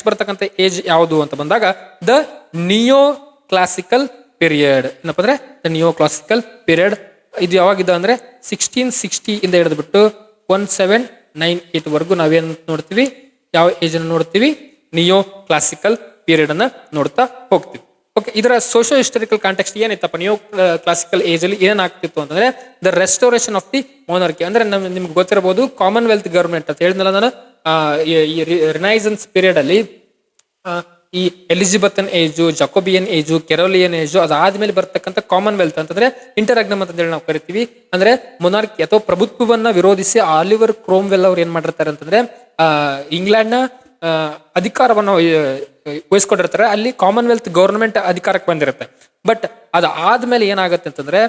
ಬರ್ತಕ್ಕಂಥ ಏಜ್ ಯಾವುದು ಅಂತ ಬಂದಾಗ ದ ನಿಯೋ ಕ್ಲಾಸಿಕಲ್ ಪೀರಿಯಡ್. ಏನಪ್ಪ ಅಂದ್ರೆ ದ ನಿಯೋ ಕ್ಲಾಸಿಕಲ್ ಪೀರಿಯಡ್. ಇದು ಯಾವಾಗಿದ್ದ ಅಂದ್ರೆ 1660 ಇಂದ ಹಿಡಿದ್ಬಿಟ್ಟು 1798 ವರೆಗೂ ನಾವೇನ್ ನೋಡ್ತೀವಿ, ಯಾವ ಏಜ್ ಅನ್ನು ನೋಡ್ತೀವಿ, ನಿಯೋ ಕ್ಲಾಸಿಕಲ್ ಪೀರಿಯಡ್ ಅನ್ನ ನೋಡ್ತಾ ಹೋಗ್ತೀವಿ. ಓಕೆ, ಇದರ ಸೋಶಿಯೋ ಹಿಸ್ಟಾರಿಕಲ್ ಕಾಂಟೆಕ್ಸ್ಟ್ ಏನಿತ್ತಪ್ಪ, ನಿಯೋ ಕ್ಲಾಸಿಕಲ್ ಏಜ್ ಅಲ್ಲಿ ಏನಾಗ್ತಿತ್ತು ಅಂತಂದ್ರೆ the restoration of the monarchy. ಅಂದ್ರೆ ನಿಮ್ಗೆ ಗೊತ್ತಿರಬಹುದು ಕಾಮನ್ವೆಲ್ತ್ ಗವರ್ಮೆಂಟ್ ಅಂತ ಹೇಳಿದ್ನಲ್ಲ ನಾನು, ರಿನೈಸನ್ಸ್ ಪೀರಿಯಡ್ ಅಲ್ಲಿ ಈ ಎಲಿಜಬೆಥನ್ ಏಜು, ಜಕೋಬಿಯನ್ ಏಜು, ಕೆರೋಲಿಯನ್ ಏಜು, ಅದಾದ್ಮೇಲೆ ಬರ್ತಕ್ಕಂಥ ಕಾಮನ್ವೆಲ್ತ್ ಅಂತಂದ್ರೆ ಇಂಟರಾಗ್ನಮ್ ಅಂತ ಹೇಳಿ ನಾವು ಕರಿತೀವಿ. ಅಂದ್ರೆ ಮೊನಾರ್ಕಿ ಅಥವಾ ಪ್ರಭುತ್ವವನ್ನ ವಿರೋಧಿಸಿ ಆಲಿವರ್ ಕ್ರೋಮ್ವೆಲ್ ಅವ್ರು ಏನ್ ಮಾಡಿರ್ತಾರೆ ಅಂತಂದ್ರೆ ಇಂಗ್ಲೆಂಡ್ ನ ಅಧಿಕಾರವನ್ನು ವಹಿಸ್ಕೊಂಡಿರ್ತಾರೆ. ಅಲ್ಲಿ ಕಾಮನ್ವೆಲ್ತ್ ಗವರ್ಮೆಂಟ್ ಅಧಿಕಾರಕ್ಕೆ ಬಂದಿರುತ್ತೆ. ಬಟ್ ಅದಾದ್ಮೇಲೆ ಏನಾಗುತ್ತೆ ಅಂತಂದ್ರೆ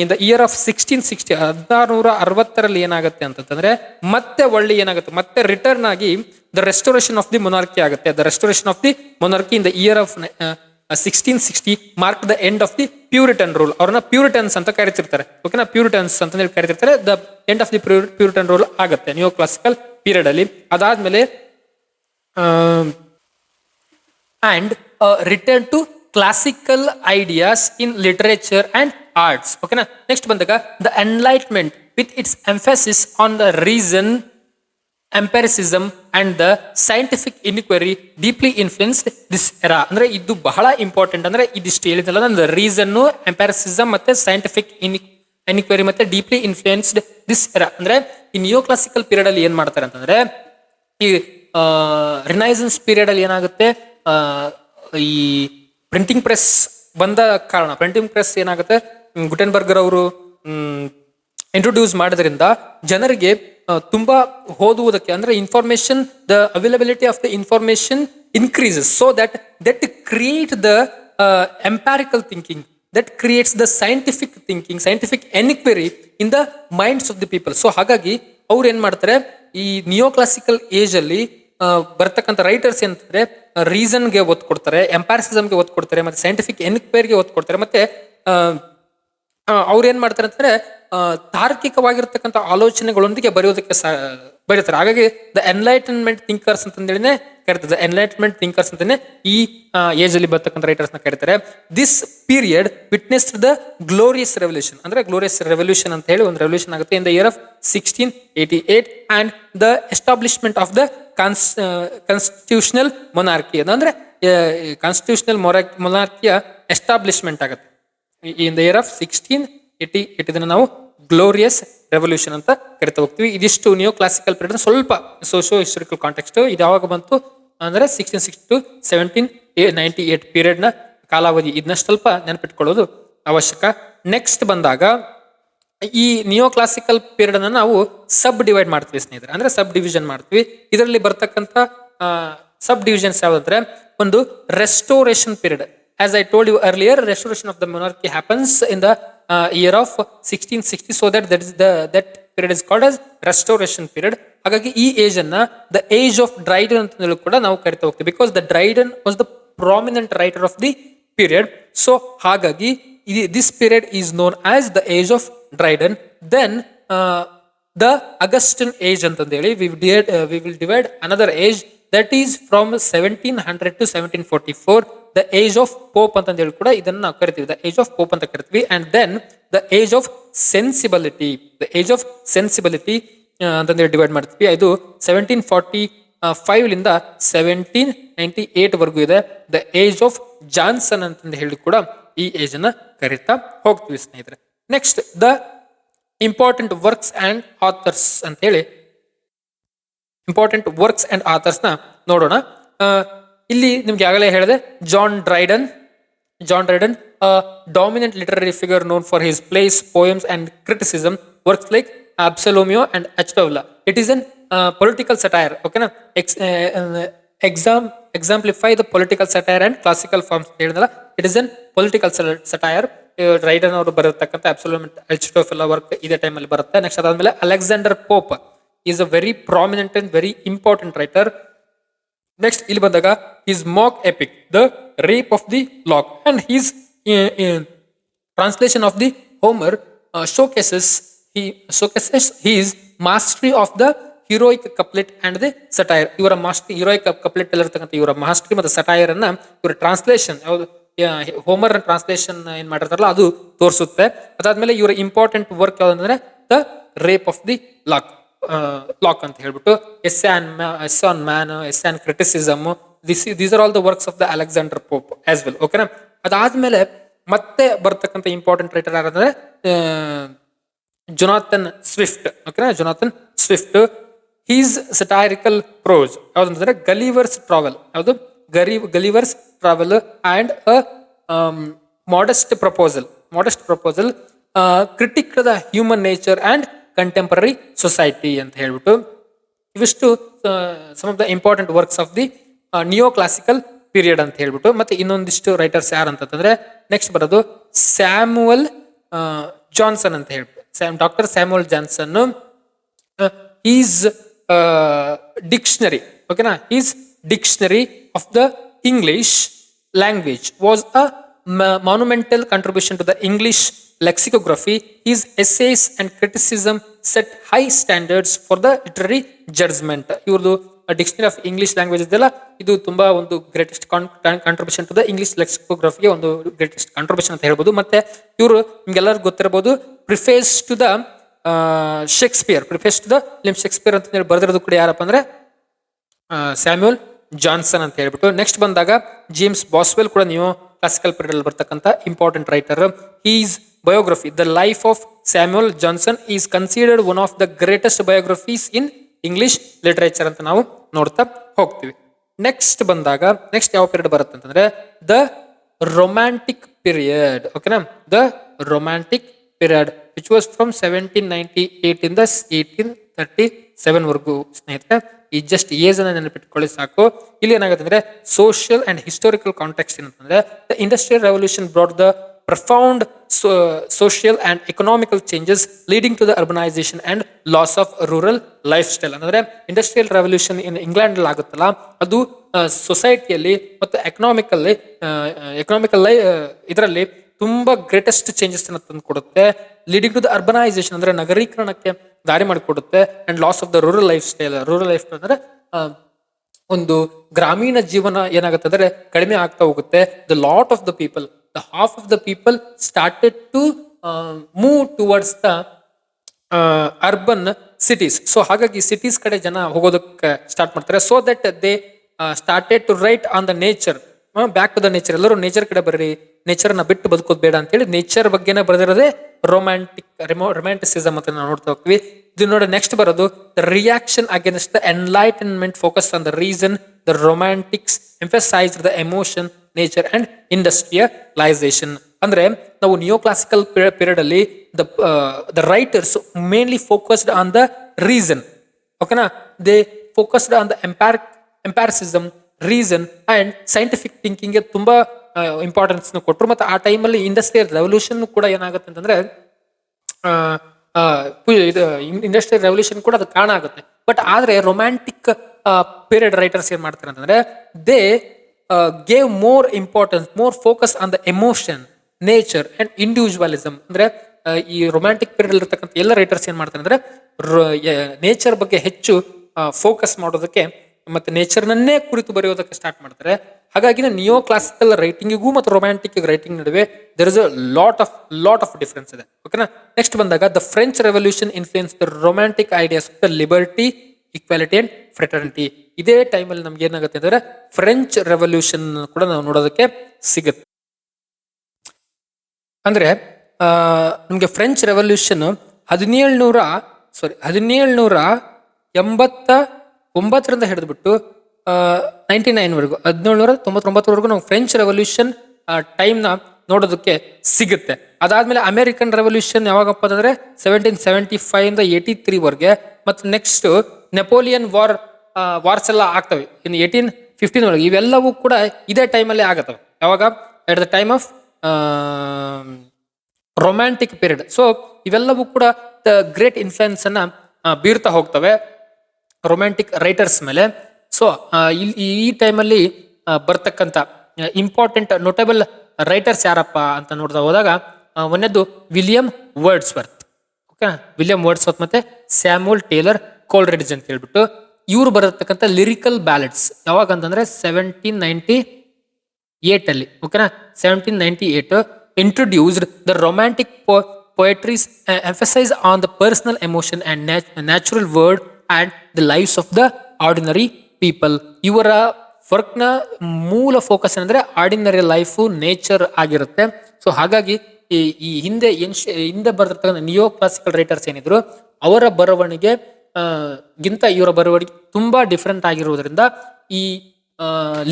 ಇನ್ ದ ಇಯರ್ ಆಫ್ 1660 1660 ಏನಾಗುತ್ತೆ ಅಂತಂದ್ರೆ ಮತ್ತೆ ಏನಾಗುತ್ತೆ, ಮತ್ತೆ ರಿಟರ್ನ್ ಆಗಿ the restoration of the monarchy ಆಗುತ್ತೆ. The restoration of the monarchy in the year of 1660 mark the end of the Puritan rule. ಅವ್ರನ್ನ ಪ್ಯೂರಿಟನ್ಸ್ ಅಂತ ಕರಿತಿರ್ತಾರೆ. ಓಕೆನಾ, ಪ್ಯೂರಿಟನ್ಸ್ ಅಂತ ಹೇಳಿ ಕರಿತಿರ್ತಾರೆ. The end of the Puritan rule ಆಗುತ್ತೆ ನಿಯೋ ಕ್ಲಾಸಿಕಲ್ ಪೀರಿಯಡ್ ಅಲ್ಲಿ. ಅದಾದ್ಮೇಲೆ and return to classical ideas in literature and arts. Okay na? Next bandaga the enlightenment with its emphasis on the reason, empiricism and the scientific inquiry deeply influenced this era. ಅಂದ್ರೆ ಇದು ಬಹಳ important. ಅಂದ್ರೆ ಇದಿಷ್ಟು ಹೇಳಿದ್ನಲ್ಲ, ಅಂದ್ರೆ reason, empiricism ಮತ್ತೆ scientific inquiry ಮತ್ತೆ deeply influenced this era. ಅಂದ್ರೆ ಈ ನಿಯೋ ಕ್ಲಾಸಿಕಲ್ ಪೀರಿಯಡ್ ಅಲ್ಲಿ ಏನ್ ಮಾಡ್ತಾರೆ ಅಂತಂದ್ರೆ ಈ ರಿನೈಸನ್ಸ್ ಪೀರಿಯಡ್ ಅಲ್ಲಿ ಏನಾಗುತ್ತೆ, ಈ ಪ್ರಿಂಟಿಂಗ್ ಪ್ರೆಸ್ ಬಂದ ಕಾರಣ, ಪ್ರಿಂಟಿಂಗ್ ಪ್ರೆಸ್ ಏನಾಗುತ್ತೆ ಗುಟೆನ್ಬರ್ಗರ್ ಅವರು ಇಂಟ್ರೊಡ್ಯೂಸ್ ಮಾಡೋದ್ರಿಂದ ಜನರಿಗೆ ತುಂಬಾ ಓದುವುದಕ್ಕೆ, ಅಂದ್ರೆ information, the availability of the information increases, so that create the empirical thinking, that creates the scientific enquiry in the minds of the people. So ಹಾಗಾಗಿ ಅವ್ರು ಏನ್ ಮಾಡ್ತಾರೆ, ಈ ನಿಯೋ ಕ್ಲಾಸಿಕಲ್ ಏಜ್ ಅಲ್ಲಿ ಬರ್ತಕ್ಕಂಥ ರೈಟರ್ಸ್ ಏನಂತಂದ್ರೆ ರೀಸನ್ಗೆ ಒತ್ತು ಕೊಡ್ತಾರೆ, ಎಂಪಾರಿಸಿಸಮ್ಗೆ ಒತ್ತು ಕೊಡ್ತಾರೆ, ಮತ್ತೆ ಸೈಂಟಿಫಿಕ್ ಎನ್ಕ್ವೈರಿಗೆ ಒತ್ತು ಕೊಡ್ತಾರೆ. ಮತ್ತೆ ಅವ್ರು ಏನ್ ಮಾಡ್ತಾರೆ ಅಂತಂದ್ರೆ ತಾರ್ಕಿಕವಾಗಿರ್ತಕ್ಕಂಥ ಆಲೋಚನೆಗಳೊಂದಿಗೆ ಬರೆಯೋದಕ್ಕೆ ಬರೀತಾರೆ. ಹಾಗಾಗಿ ದ ಎನ್ಲೈಟನ್ಮೆಂಟ್ ಥಿಂಕರ್ಸ್ ಅಂತಂದೇಳಿನೇ ಕರೀತಾರೆ. ಎನ್ಲೈಟ್ಮೆಂಟ್ ಥಿಂಕರ್ಸ್ ಅಂತಾನೆ ಈ ಏಜ್ ಅಲ್ಲಿ ಬರ್ತಕ್ಕಂಥ ರೈಟರ್ಸ್ ನ ಕರೀತಾರೆ. This period witnessed the glorious revolution. ಅಂದ್ರೆ ಗ್ಲೋರಿಯಸ್ ರೆವಲ್ಯೂಷನ್ ಅಂತ ಹೇಳಿ ಒಂದು ರೆವಲ್ಯೂಷನ್ ಆಗುತ್ತೆ ಇನ್ the year of 1688 and the establishment of the constitutional monarchy. ಅಂದ್ರೆ ಕಾನ್ಸ್ಟಿಟ್ಯೂಷನಲ್ ಮೊನಾರ್ಕಿಯ ಎಸ್ಟಾಬ್ಲಿಷ್ಮೆಂಟ್ ಆಗುತ್ತೆ ಇನ್ ದ ಇಯರ್ ಆಫ್ 1688. ಇದನ್ನ ನಾವು ಗ್ಲೋರಿಯಸ್ ರೆವಲ್ಯೂಷನ್ ಅಂತ ಕರಿತಾ ಹೋಗ್ತೀವಿ. ಇದಿಷ್ಟು ನಿಯೋ ಕ್ಲಾಸಿಕಲ್ ಪೀರಿಯಡ್ ಸ್ವಲ್ಪ ಸೋಶಿಯೋ ಹಿಸ್ಟಾರಿಕಲ್ ಕಾಂಟೆಕ್ಸ್ಟ್. ಇದು ಯಾವಾಗ ಬಂತು ಅಂದ್ರೆ 1660 to 1798 ಪೀರಿಯಡ್ ನ ಕಾಲಾವಧಿ. ಇದನ್ನ ಸ್ವಲ್ಪ ನೆನಪಿಟ್ಕೊಳ್ಳೋದು ಅವಶ್ಯಕ. ನೆಕ್ಸ್ಟ್ ಬಂದಾಗ ಈ ನಿಯೋ ಕ್ಲಾಸಿಕಲ್ ಪೀರಿಯಡ್ ಅನ್ನ ನಾವು ಸಬ್ ಡಿವೈಡ್ ಮಾಡ್ತೀವಿ ಸ್ನೇಹಿತರೆ, ಅಂದ್ರೆ ಸಬ್ ಡಿವಿಷನ್ ಮಾಡ್ತೀವಿ. ಇದರಲ್ಲಿ ಬರ್ತಕ್ಕಂಥ ಸಬ್ ಡಿವಿಷನ್ಸ್ ಯಾವ್ದಂದ್ರೆ ಒಂದು restoration period. As I told you earlier, restoration of the monarchy happens in the year of 1660, so that period is called as restoration period. ಹಾಗಾಗಿ ಈ ಏಜ್ ಅನ್ನ the age of Dryden ಅಂತ ಕೂಡ ನಾವು ಕರಿತಾ ಹೋಗ್ತೀವಿ, because the Dryden was the prominent writer of the period. So ಹಾಗಾಗಿ this period is known as the age of Dryden. Then the Augustan age ಅಂತಂದೇಳಿ we will divide another age that is from 1700 to 1744. The age of Pope ಅಂತ ಹೇಳಿ ಕೂಡ ಇದನ್ನ ನಾವು ಕರಿತೀವಿ, the age of Pope ಅಂತ ಕರಿತೀವಿ. And then the age of sensibility. The age of sensibility ಅಂತಂದೇಳಿ ಡಿವೈಡ್ ಮಾಡ್ತೀವಿ. ಇದು 1745 1798 ವರೆಗೂ ಇದೆ. ದ ಏಜ್ ಆಫ್ ಜಾನ್ಸನ್ ಅಂತಂದು ಹೇಳಿ ಕೂಡ ಈ ಏಜ್ ಅನ್ನ ಕರಿತಾ ಹೋಗ್ತೀವಿ ಸ್ನೇಹಿತರೆ. Next the important works and author's ಅಂತ ಹೇಳಿ ಇಂಪಾರ್ಟೆಂಟ್ ವರ್ಕ್ಸ್ ಅಂಡ್ ಆಥರ್ಸ್ ನ ನೋಡೋಣ. ಇಲ್ಲಿ ನಿಮ್ಗೆ ಆಗಲೇ ಹೇಳಿದೆ John ಡ್ರೈಡನ್, dominant literary figure known for his plays, poems, and criticism. Works like Absalomio and Achtovla. It is an political satire. Okay, na? Exemplify the political satire and classical forms. It is an political satire. Dryden ಅವರು ಬರತಕ್ಕಂಥ Absalom and Achtovla work ಇದೇ ಟೈಮಲ್ಲಿ ಬರುತ್ತೆ. Next ಅದಾದ್ಮೇಲೆ Alexander Pope is a very prominent and very important writer. Next ಇಲ್ಲಿ ಬಂದಾಗ his mock epic, The Rape of the Lock, and his translation of the Homer showcases his mastery of the heroic couplet and the satire. ಇವರ mastery heroic couplet ಅಲ್ಲಿರ್ತಕ್ಕಂಥ ಇವರ mastery ಮತ್ತು satire ಅನ್ನ ಇವರ translation ಯಾವುದು Homer translation ಏನ್ ಮಾಡಿರ್ತಾರಲ್ಲ ಅದು ತೋರಿಸುತ್ತೆ. ಅದಾದ್ಮೇಲೆ ಇವರ ಇಂಪಾರ್ಟೆಂಟ್ ವರ್ಕ್ ಯಾವ್ದಂದ್ರೆ the rape of the lock ಅಂತ ಹೇಳ್ಬಿಟ್ಟು essay on man, essay on criticism, these are all the works of the Alexander Pope as well. ಓಕೆನಾ. ಅದಾದ್ಮೇಲೆ ಮತ್ತೆ ಬರ್ತಕ್ಕಂಥ ಇಂಪಾರ್ಟೆಂಟ್ ರೈಟರ್ ಯಾರಂದ್ರೆ ಜೊನಾಥನ್ ಸ್ವಿಫ್ಟ್. ಓಕೆನಾ, Jonathan Swift. His satirical prose ಯಾವ್ದಂತಂದ್ರೆ Gulliver's travel, ಯಾವುದು Gulliver's travel and modest proposal, critic the human nature and contemporary society ಅಂತ ಹೇಳ್ಬಿಟ್ಟು ಇವಿಷ್ಟು some of the important works of the neo classical period ಅಂತ ಹೇಳ್ಬಿಟ್ಟು. ಮತ್ತೆ ಇನ್ನೊಂದಿಷ್ಟು ರೈಟರ್ಸ್ ಯಾರು ಅಂತಂದ್ರೆ ನೆಕ್ಸ್ಟ್ ಬರೋದು ಸ್ಯಾಮುಯಲ್ ಜಾನ್ಸನ್ ಅಂತ ಹೇಳ್ಬಿಟ್ಟು. Doctor Samuel Johnson his dictionary. ಓಕೆನಾ, his dictionary of the English language was a monumental contribution to the English lexicography. His essays and criticism set high standards for the literary judgment. ಇವ್ರದ್ದು dictionary of English language ಇದೆಲ್ಲ ಇದು ತುಂಬಾ ಒಂದು greatest contribution to the English ಲೆಕ್ಸಿಕೋಗ್ರಫಿಗೆ ಒಂದು greatest contribution ಅಂತ ಹೇಳ್ಬೋದು. ಮತ್ತೆ ಇವರು ನಿಮ್ಗೆಲ್ಲರಿಗೂ ಗೊತ್ತಿರಬಹುದು ಪ್ರಿಫೇಸ್ ಟು ದ ಶೇಕ್ಸ್ಪಿಯರ್ ಅಂತ ಹೇಳಿ ಬರೆದಿರೋದು ಕೂಡ ಯಾರಪ್ಪ ಅಂದ್ರೆ ಸ್ಯಾಮ್ಯುಯಲ್ ಜಾನ್ಸನ್ ಅಂತ ಹೇಳ್ಬಿಟ್ಟು. ನೆಕ್ಸ್ಟ್ ಬಂದಾಗ ಜೇಮ್ಸ್ ಬಾಸ್ವೆಲ್ ಕೂಡ ನೀವು ಕ್ಲಾಸಿಕಲ್ ಪೀರಿಯಡ್ ಅಲ್ಲಿ ಬರ್ತಕ್ಕಂಥ important writer. His biography the life of Samuel Johnson is considered one of the greatest biographies in English literature ಅಂತ ನಾವು ನೋಡ್ತಾ ಹೋಗ್ತೀವಿ. ನೆಕ್ಸ್ಟ್ ಬಂದಾಗ ನೆಕ್ಸ್ಟ್ ಯಾವ ಪೀರಿಯಡ್ ಬರುತ್ತೆ ಅಂತಂದ್ರೆ ದ ರೊಮ್ಯಾಂಟಿಕ್ ಪೀರಿಯಡ್. ಓಕೆನಾ, the romantic period which was from 1798 ಇಂದ 1837 ವರೆಗೂ. ಸ್ನೇಹಿತರೆ, ಈ ಜಸ್ಟ್ ಏಜ್ ಅನ್ನ ನೆನಪಿಟ್ಕೊಳ್ಳಿ ಸಾಕು. ಇಲ್ಲಿ ಏನಾಗುತ್ತೆ ಅಂದ್ರೆ ಸೋಷಿಯಲ್ ಅಂಡ್ ಹಿಸ್ಟೋರಿಕಲ್ ಕಾಂಟೆಕ್ಸ್ಟ್ ಏನಂತಂದ್ರೆ the industrial revolution brought the profound social and economical changes leading to the urbanisation and loss of rural life style. ಅಂದ್ರೆ ಇಂಡಸ್ಟ್ರಿಯಲ್ ರೆವಲ್ಯೂಷನ್ ಇನ್ ಇಂಗ್ಲೆಂಡ್ ಅಲ್ಲಿ ಆಗುತ್ತಲ್ಲ ಅದು ಸೊಸೈಟಿಯಲ್ಲಿ ಮತ್ತು ಎಕನಾಮಿಕಲ್ ಇದರಲ್ಲಿ ತುಂಬಾ ಗ್ರೇಟೆಸ್ಟ್ ಚೇಂಜಸ್ ಅನ್ನು ತಂದು ಕೊಡುತ್ತೆ. ಲೀಡಿಂಗ್ ಟು ದ ಅರ್ಬನೈಸೇಷನ್ ಅಂದ್ರೆ ನಗರೀಕರಣಕ್ಕೆ ದಾರಿ ಮಾಡಿಕೊಡುತ್ತೆ. And loss of the rural life style ಅಂದ್ರೆ ಒಂದು ಗ್ರಾಮೀಣ ಜೀವನ ಏನಾಗುತ್ತೆ ಅಂದ್ರೆ ಕಡಿಮೆ ಆಗ್ತಾ ಹೋಗುತ್ತೆ. The lot of the people, the half of the people started to move towards the urban cities. So ಹಾಗಾಗಿ ಸಿಟೀಸ್ ಕಡೆ ಜನ ಹೋಗೋದಕ್ಕೆ ಸ್ಟಾರ್ಟ್ ಮಾಡ್ತಾರೆ. So that they started to write on the nature, back to the nature. ಎಲ್ಲರೂ nature ಕಡೆ ಬರ್ರಿ, nature ನ ಬಿಟ್ಟು ಬದುಕೋದು ಬೇಡ ಅಂತ ಹೇಳಿ ನೇಚರ್ ಬಗ್ಗೆನೇ ಬರೆದಿರೋದೇ ರೊಮ್ಯಾಂಟಿಸಿಸಮ್ ಅಂತ ನಾವು ನೋಡ್ತಾ ಹೋಗ್ತೀವಿ. ಇದು ನೋಡಿ ನೆಕ್ಸ್ಟ್ ಬರೋದು the reaction against the enlightenment focus on the reason. The romantics emphasized the emotion, nature and industrialization. ಅಂದ್ರೆ ನಾವು ನಿಯೋ ಕ್ಲಾಸಿಕಲ್ ಪೀರಿಯಡ್ ಅಲ್ಲಿ the writers mainly focused on the reason. ಓಕೆನಾ, they focused on the empiricism, reason and scientific thinking ಗೆ ತುಂಬಾ importance ಕೊಟ್ಟರು. ಮತ್ತೆ ಆ ಟೈಮಲ್ಲಿ ಇಂಡಸ್ಟ್ರಿಯಲ್ ರೆವಲ್ಯೂಷನ್ ಕೂಡ ಏನಾಗುತ್ತೆ ಅಂತಂದ್ರೆ ಇಂಡಸ್ಟ್ರಿಯಲ್ ರೆವಲ್ಯೂಷನ್ ಕೂಡ ಅದು ಕಾರಣ ಆಗುತ್ತೆ. ಬಟ್ ಆದ್ರೆ ರೊಮ್ಯಾಂಟಿಕ್ ಪೀರಿಯಡ್ ರೈಟರ್ಸ್ ಏನ್ ಮಾಡ್ತಾರೆ ಅಂತಂದ್ರೆ they gave more importance, more focus on the emotion, nature and individualism. ಅಂದ್ರೆ ಈ ರೊಮ್ಯಾಂಟಿಕ್ ಪೀರಿಯಡ್ ಇರ್ತಕ್ಕಂಥ ಎಲ್ಲ ರೈಟರ್ಸ್ ಏನ್ ಮಾಡ್ತಾರೆ ಅಂದ್ರೆ ನೇಚರ್ ಬಗ್ಗೆ ಹೆಚ್ಚು ಫೋಕಸ್ ಮಾಡೋದಕ್ಕೆ ಮತ್ತೆ ನೇಚರ್ನನ್ನೇ ಕುರಿತು ಬರೆಯೋದಕ್ಕೆ ಸ್ಟಾರ್ಟ್ ಮಾಡ್ತಾರೆ. ಹಾಗಾಗಿ ನಿಯೋ ಕ್ಲಾಸಿಕಲ್ ರೈಟಿಂಗಿಗೂ ಮತ್ತು ರೊಮ್ಯಾಂಟಿಕ್ ರೈಟಿಂಗ್ ನಡುವೆ there is a lot of difference ಇದೆ. ಓಕೆನಾ. ನೆಕ್ಸ್ಟ್ ಬಂದಾಗ the French revolution influence the romantic ideas of the liberty, equality and fraternity. ಇದೇ ಟೈಮಲ್ಲಿ ನಮ್ಗೆ ಏನಾಗುತ್ತೆ ಅಂದ್ರೆ ಫ್ರೆಂಚ್ ರೆವಲ್ಯೂಷನ್ ಕೂಡ ನಾವು ನೋಡೋದಕ್ಕೆ ಸಿಗುತ್ತೆ. ಅಂದ್ರೆ ನಮಗೆ ಫ್ರೆಂಚ್ ರೆವಲ್ಯೂಷನ್ 1789ರಿಂದ ಹಿಡಿದ್ಬಿಟ್ಟು 99ವರೆಗೂ 1799ವರೆಗೂ ನಾವು ಫ್ರೆಂಚ್ ರೆವಲ್ಯೂಷನ್ ಟೈಮ್ನ ನೋಡೋದಕ್ಕೆ ಸಿಗುತ್ತೆ. ಅದಾದ್ಮೇಲೆ ಅಮೆರಿಕನ್ ರೆವಲ್ಯೂಷನ್ ಯಾವಾಗಪ್ಪ ಅಂದ್ರೆ 1775 83ವರೆಗೆ. ಮತ್ತು ನೆಕ್ಸ್ಟ್ ನೆಪೋಲಿಯನ್ ವಾರ್ಸ್ ಎಲ್ಲ ಆಗ್ತವೆ ಇನ್ನು 1815 ಒಳಗೆ. ಇವೆಲ್ಲವೂ ಕೂಡ ಇದೇ ಟೈಮಲ್ಲೇ ಆಗತ್ತವೆ. ಯಾವಾಗ? ಎಟ್ the time of romantic period. So ಇವೆಲ್ಲವೂ ಕೂಡ ಗ್ರೇಟ್ ಇನ್ಫ್ಲುಯೆನ್ಸ್ ಅನ್ನ ಬೀರ್ತಾ ಹೋಗ್ತವೆ ರೊಮ್ಯಾಂಟಿಕ್ ರೈಟರ್ಸ್ ಮೇಲೆ. ಸೊ ಈ ಟೈಮಲ್ಲಿ ಬರ್ತಕ್ಕಂಥ ಇಂಪಾರ್ಟೆಂಟ್ ನೊಟೇಬಲ್ ರೈಟರ್ಸ್ ಯಾರಪ್ಪ ಅಂತ ನೋಡ್ತಾ ಹೋದಾಗ ಒಂದನೇದು William Wordsworth. Okay, William Wordsworth ಮತ್ತೆ ಸ್ಯಾಮ್ಯುಯಲ್ ಟೇಲರ್ ಕೋಲ್ರಿಡ್ಜ್ ಅಂತ ಹೇಳ್ಬಿಟ್ಟು ಇವ್ರು ಬರತಕ್ಕಂಥ ಲಿರಿಕಲ್ ಬ್ಯಾಲೆಡ್ಸ್ ಯಾವಾಗ ಅಂತಂದ್ರೆ 1798 ಅಲ್ಲಿ. ಓಕೆನಾ. 1798 introduced the romantic poetry's emphasis on the personal emotion and natural world and the lives of the ordinary people. ಇವರ ವರ್ಕ್ನ ಮೂಲ ಫೋಕಸ್ ಏನಂದ್ರೆ ಆರ್ಡಿನರಿ ಲೈಫು, ನೇಚರ್ ಆಗಿರುತ್ತೆ. ಸೊ ಹಾಗಾಗಿ ಈ ಹಿಂದೆ ಬರೆದಿರ್ತಕ್ಕಂಥ ನಿಯೋ ಕ್ಲಾಸಿಕಲ್ ರೈಟರ್ಸ್ ಏನಿದ್ರು ಅವರ ಬರವಣಿಗೆ ಗಿಂತ ಇವರ ಬರವಣಿಗೆ ತುಂಬಾ ಡಿಫ್ರೆಂಟ್ ಆಗಿರುವುದರಿಂದ ಈ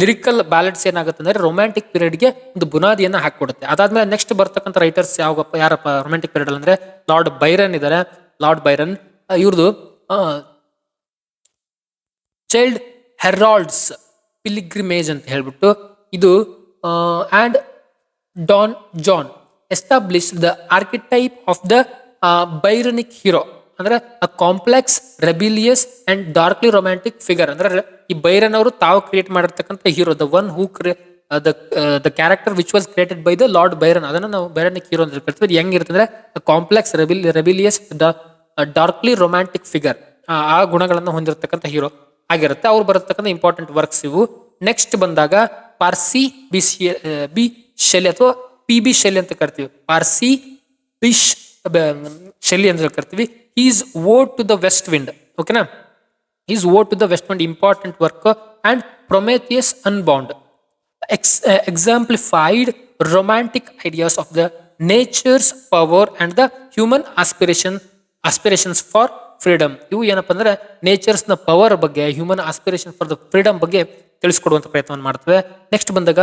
ಲಿರಿಕಲ್ ಬ್ಯಾಲೆಡ್ಸ್ ಏನಾಗುತ್ತೆ ಅಂದ್ರೆ ರೊಮ್ಯಾಂಟಿಕ್ ಪೀರಿಯಡ್ಗೆ ಒಂದು ಬುನಾದಿಯನ್ನ ಹಾಕೊಡುತ್ತೆ. ಅದಾದ್ಮೇಲೆ ನೆಕ್ಸ್ಟ್ ಬರ್ತಕ್ಕಂಥ ರೈಟರ್ಸ್ ಯಾರಪ್ಪ ರೊಮ್ಯಾಂಟಿಕ್ ಪೀರಿಯಡ್ ಅಂದ್ರೆ ಲಾರ್ಡ್ ಬೈರನ್ ಇದ್ದಾರೆ. ಲಾರ್ಡ್ ಬೈರನ್ ಇವ್ರದ್ದು ಚೈಲ್ಡ್ ಹೆರಾಲ್ಡ್ಸ್ ಪಿಲಿಗ್ರಿಮೇಜ್ ಅಂತ ಹೇಳ್ಬಿಟ್ಟು ಇದು and Don Juan establish the archetype of the Byronic hero. ಅಂದ್ರೆ a complex, rebellious and darkly romantic figure. ಅಂದ್ರೆ ಈ ಬೈರನ್ ಅವರು ತಾವು ಕ್ರಿಯೇಟ್ ಮಾಡಿರ್ತಕ್ಕಂಥ hero, the one who the character which was created by the Lord Byron. ಅದನ್ನ ನಾವು Byronic hero ಅಂತ ಹೇಳ್ತೀವಿ. ಹೆಂಗಿರುತ್ತೆ ಅಂದ್ರೆ complex, rebellious, darkly romantic figure, ಆ ಗುಣಗಳನ್ನು ಹೊಂದಿರತಕ್ಕಂಥ ಹೀರೋ ಆಗಿರುತ್ತೆ. ಅವ್ರು ಬರತಕ್ಕಂಥ ಇಂಪಾರ್ಟೆಂಟ್ ವರ್ಕ್ಸ್ ಇವು. ನೆಕ್ಸ್ಟ್ ಬಂದಾಗ ಪಾರ್ಸಿ ಬಿ ಶೆಲ್ಲಿ ಅಥವಾ ಪಿ ಬಿ ಶೆಲ್ಲಿ ಅಂತ ಕರಿತೀವಿ. ಪಾರ್ಸಿ ಬಿಶ್ ಶೆಲ್ಲಿ ಅಂತ ಕರಿತೀವಿ. His ode to the west wind. ಓಕೆನಾ. His ode to the west wind important work and Prometheus unbound exemplified romantic ideas of the nature's power and the human aspirations for freedom. ಇವು ಏನಪ್ಪ ಅಂದ್ರೆ nature's ನ power ಬಗ್ಗೆ, human aspiration for the freedom ಬಗ್ಗೆ ತಿಳಿಸ್ಕೊಡುವಂತ ಪ್ರಯತ್ನ ಮಾಡ್ತವೆ. Next ಬಂದಾಗ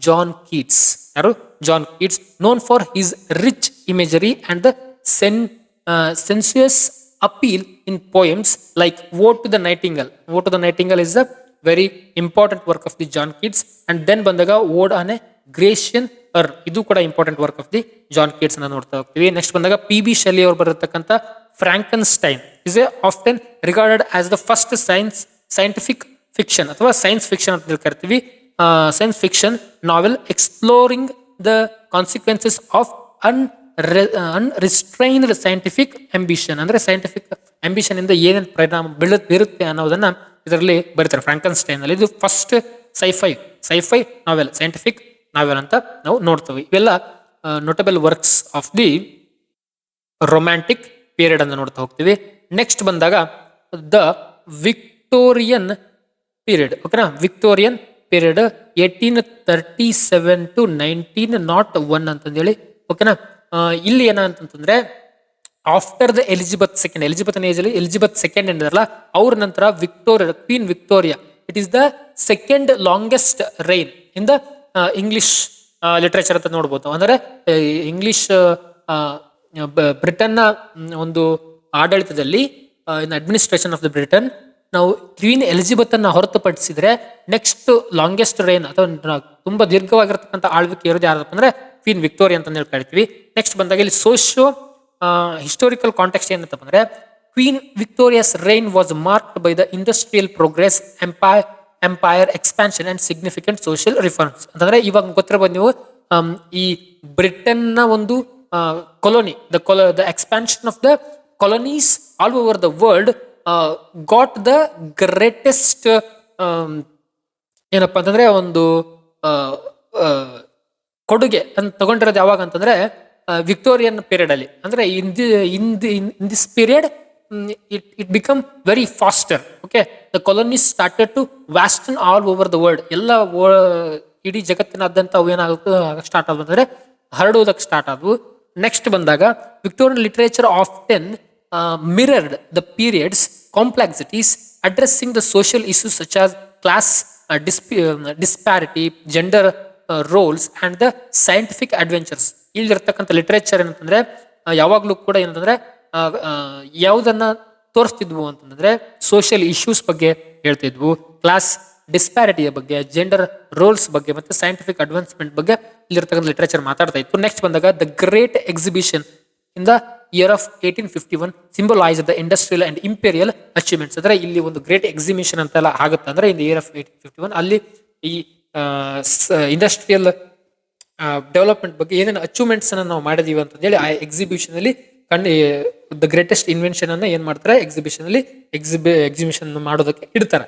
ಜಾನ್ ಕೀಟ್ಸ್. ಯಾರು? John Keats, known for his rich imagery and the sensuous appeal in poems like Ode to the Nightingale. Ode to the Nightingale is a very important work of the John Keats. And then ಬಂದಾಗ Ode on a Grecian Earth, ಇದು ಕೂಡ important work of the John Keats ಅನ್ನ ನೋಡ್ತಾ ಹೋಗ್ತೀವಿ. Next ಬಂದಾಗ P B Shelley ಅವರು ಬರತಕ್ಕಂಥ Frankenstein is a often regarded as the first scientific fiction ಅಥವಾ ಸೈನ್ಸ್ ಫಿಕ್ಷನ್ ಅಂತ ಕರಿತೀವಿ. Science fiction novel exploring the consequences of unrestrained scientific ambition. ಅಂದ್ರೆ ಸೈಂಟಿಫಿಕ್ ಅಂಬಿಷನ್ ಇಂದ ಏನೇನು ಪರಿಣಾಮ ಬೀರುತ್ತೆ ಅನ್ನೋದನ್ನ ಇದರಲ್ಲಿ ಬರೀತಾರೆ ಫ್ರಾಂಕನ್ಸ್ಟೈನ್ ಅಲ್ಲಿ. ಇದು first sci fi novel, scientific novel ಅಂತ ನಾವು ನೋಡ್ತೇವೆ. ಇವೆಲ್ಲ notable works of the romantic period ಅಂತ ನೋಡ್ತಾ ಹೋಗ್ತೀವಿ. ನೆಕ್ಸ್ಟ್ ಬಂದಾಗ ದ ವಿಕ್ಟೋರಿಯನ್ ಪೀರಿಯಡ್. ಓಕೆನಾ. ವಿಕ್ಟೋರಿಯನ್ ಪೀರಿಯಡ್ 1837 to 1901 ಅಂತಂದೇಳಿ. ಓಕೆನಾ. ಇಲ್ಲಿ ಏನಂತಂದ್ರೆ ಆಫ್ಟರ್ ದ ಎಲಿಜಬೆತ್ ಸೆಕೆಂಡ್ ಏನಿದಾರಲ್ಲ ಅವ್ರ ನಂತರ Queen Victoria, it is the second longest reign in the English literature ಅಂತ ನೋಡ್ಬೋದು. ಅಂದ್ರೆ ಇಂಗ್ಲಿಷ್ ಬ್ರಿಟನ್ನ ಒಂದು ಆಡಳಿತದಲ್ಲಿ in administration of the Britain ನಾವು ಕ್ವೀನ್ ಎಲಿಜಬೆತ್ ಅನ್ನ ಹೊರತುಪಡಿಸಿದ್ರೆ ನೆಕ್ಸ್ಟ್ ಲಾಂಗೆಸ್ಟ್ ರೈನ್ ಅಥವಾ ತುಂಬಾ ದೀರ್ಘವಾಗಿರ್ತಕ್ಕಂಥ ಆಳ್ವಿಕೆ ಇರೋದು ಯಾರಪ್ಪ ಅಂದ್ರೆ ಕ್ವೀನ್ ವಿಕ್ಟೋರಿಯಾ ಅಂತ ಹೇಳ್ತೀವಿ. ನೆಕ್ಸ್ಟ್ ಬಂದಾಗ ಇಲ್ಲಿ ಸೋಶಿಯೋ ಹಿಸ್ಟೋರಿಕಲ್ ಕಾಂಟೆಕ್ಸ್ಟ್ ಏನಂತಪ್ಪ ಅಂದ್ರೆ Queen Victoria's reign was marked by the industrial progress, empire expansion and significant social reforms. ಅಂತಂದ್ರೆ ಇವಾಗ ಗೊತ್ತಿರಬಹುದು ನೀವು, ಈ ಬ್ರಿಟನ್ ನ ಒಂದು colony, the expansion of the colonies all over the world got the greatest ಏನಪ್ಪಾ ಅಂತಂದ್ರೆ ಒಂದು ಆ, ಆ, ಕೊಡುಗೆ ಅಂತ ತಗೊಂಡಿರೋದು ಯಾವಾಗ ಅಂತಂದ್ರೆ ವಿಕ್ಟೋರಿಯನ್ ಪೀರಿಯಡ್ ಅಲ್ಲಿ. ಅಂದ್ರೆ in this period it become very faster. Okay, the colonies started to vasten all over the world. ಎಲ್ಲ ಇಡೀ ಜಗತ್ತಿನಾದ್ಯಂತ ಅವು ಏನಾಗುತ್ತೆ ಸ್ಟಾರ್ಟ್ ಆದ್ವು ಅಂತಂದ್ರೆ ಹರಡುವುದಕ್ಕೆ ಸ್ಟಾರ್ಟ್ ಆದವು. ನೆಕ್ಸ್ಟ್ ಬಂದಾಗ Victorian literature often mirrored the period's complexities, addressing the social issues such as class disparity, gender roles, and the scientific adventures. ಇಲ್ಲಿರ್ತಕ್ಕಂಥ ಲಿಟ್ರೇಚರ್ ಏನಂತಂದ್ರೆ ಯಾವಾಗಲೂ ಕೂಡ ಏನಂತಂದ್ರೆ ಯಾವುದನ್ನ ತೋರಿಸ್ತಿದ್ವು ಅಂತಂದ್ರೆ ಸೋಷಿಯಲ್ ಇಶ್ಯೂಸ್ ಬಗ್ಗೆ ಹೇಳ್ತಿದ್ವು, ಕ್ಲಾಸ್ ಡಿಸ್ಪ್ಯಾರಿಟಿಯ ಬಗ್ಗೆ, ಜೆಂಡರ್ ರೋಲ್ಸ್ ಬಗ್ಗೆ, ಮತ್ತೆ ಸೈಂಟಿಫಿಕ್ ಅಡ್ವಾನ್ಸ್ಮೆಂಟ್ ಬಗ್ಗೆ ಇಲ್ಲಿರ್ತಕ್ಕಂಥ ಲಿಟ್ರೇಚರ್ ಮಾತಾಡ್ತಾ ಇತ್ತು. ನೆಕ್ಸ್ಟ್ ಬಂದಾಗ the great exhibition in the year of 1851 symbolise the industrial and imperial achievements. ಅಂದ್ರೆ ಇಲ್ಲಿ ಒಂದು ಗ್ರೇಟ್ ಎಕ್ಸಿಬಿಷನ್ ಅಂತೆಲ್ಲ ಆಗುತ್ತೆ ಅಂದ್ರೆ ಇನ್ ದ ಇಯರ್ ಆಫ್ 1851 ಅಲ್ಲಿ ಈ ಇಂಡಸ್ಟ್ರಿಯಲ್ ಡೆವಲಪ್ಮೆಂಟ್ ಬಗ್ಗೆ ಏನೇನು ಅಚೀವ್ಮೆಂಟ್ಸ್ ಅನ್ನ ನಾವು ಮಾಡಿದೀವಿ ಅಂತ ಹೇಳಿ ಆ ಎಕ್ಸಿಬಿಷನ್ ಅಲ್ಲಿ ದ ಗ್ರೇಟೆಸ್ಟ್ ಇನ್ವೆನ್ಷನ್ ಅನ್ನ ಏನ್ ಮಾಡ್ತಾರೆ ಎಕ್ಸಿಬಿಷನ್ ಅಲ್ಲಿ ಎಕ್ಸಿಬಿಷನ್ ಮಾಡೋದಕ್ಕೆ ಇಡ್ತಾರೆ.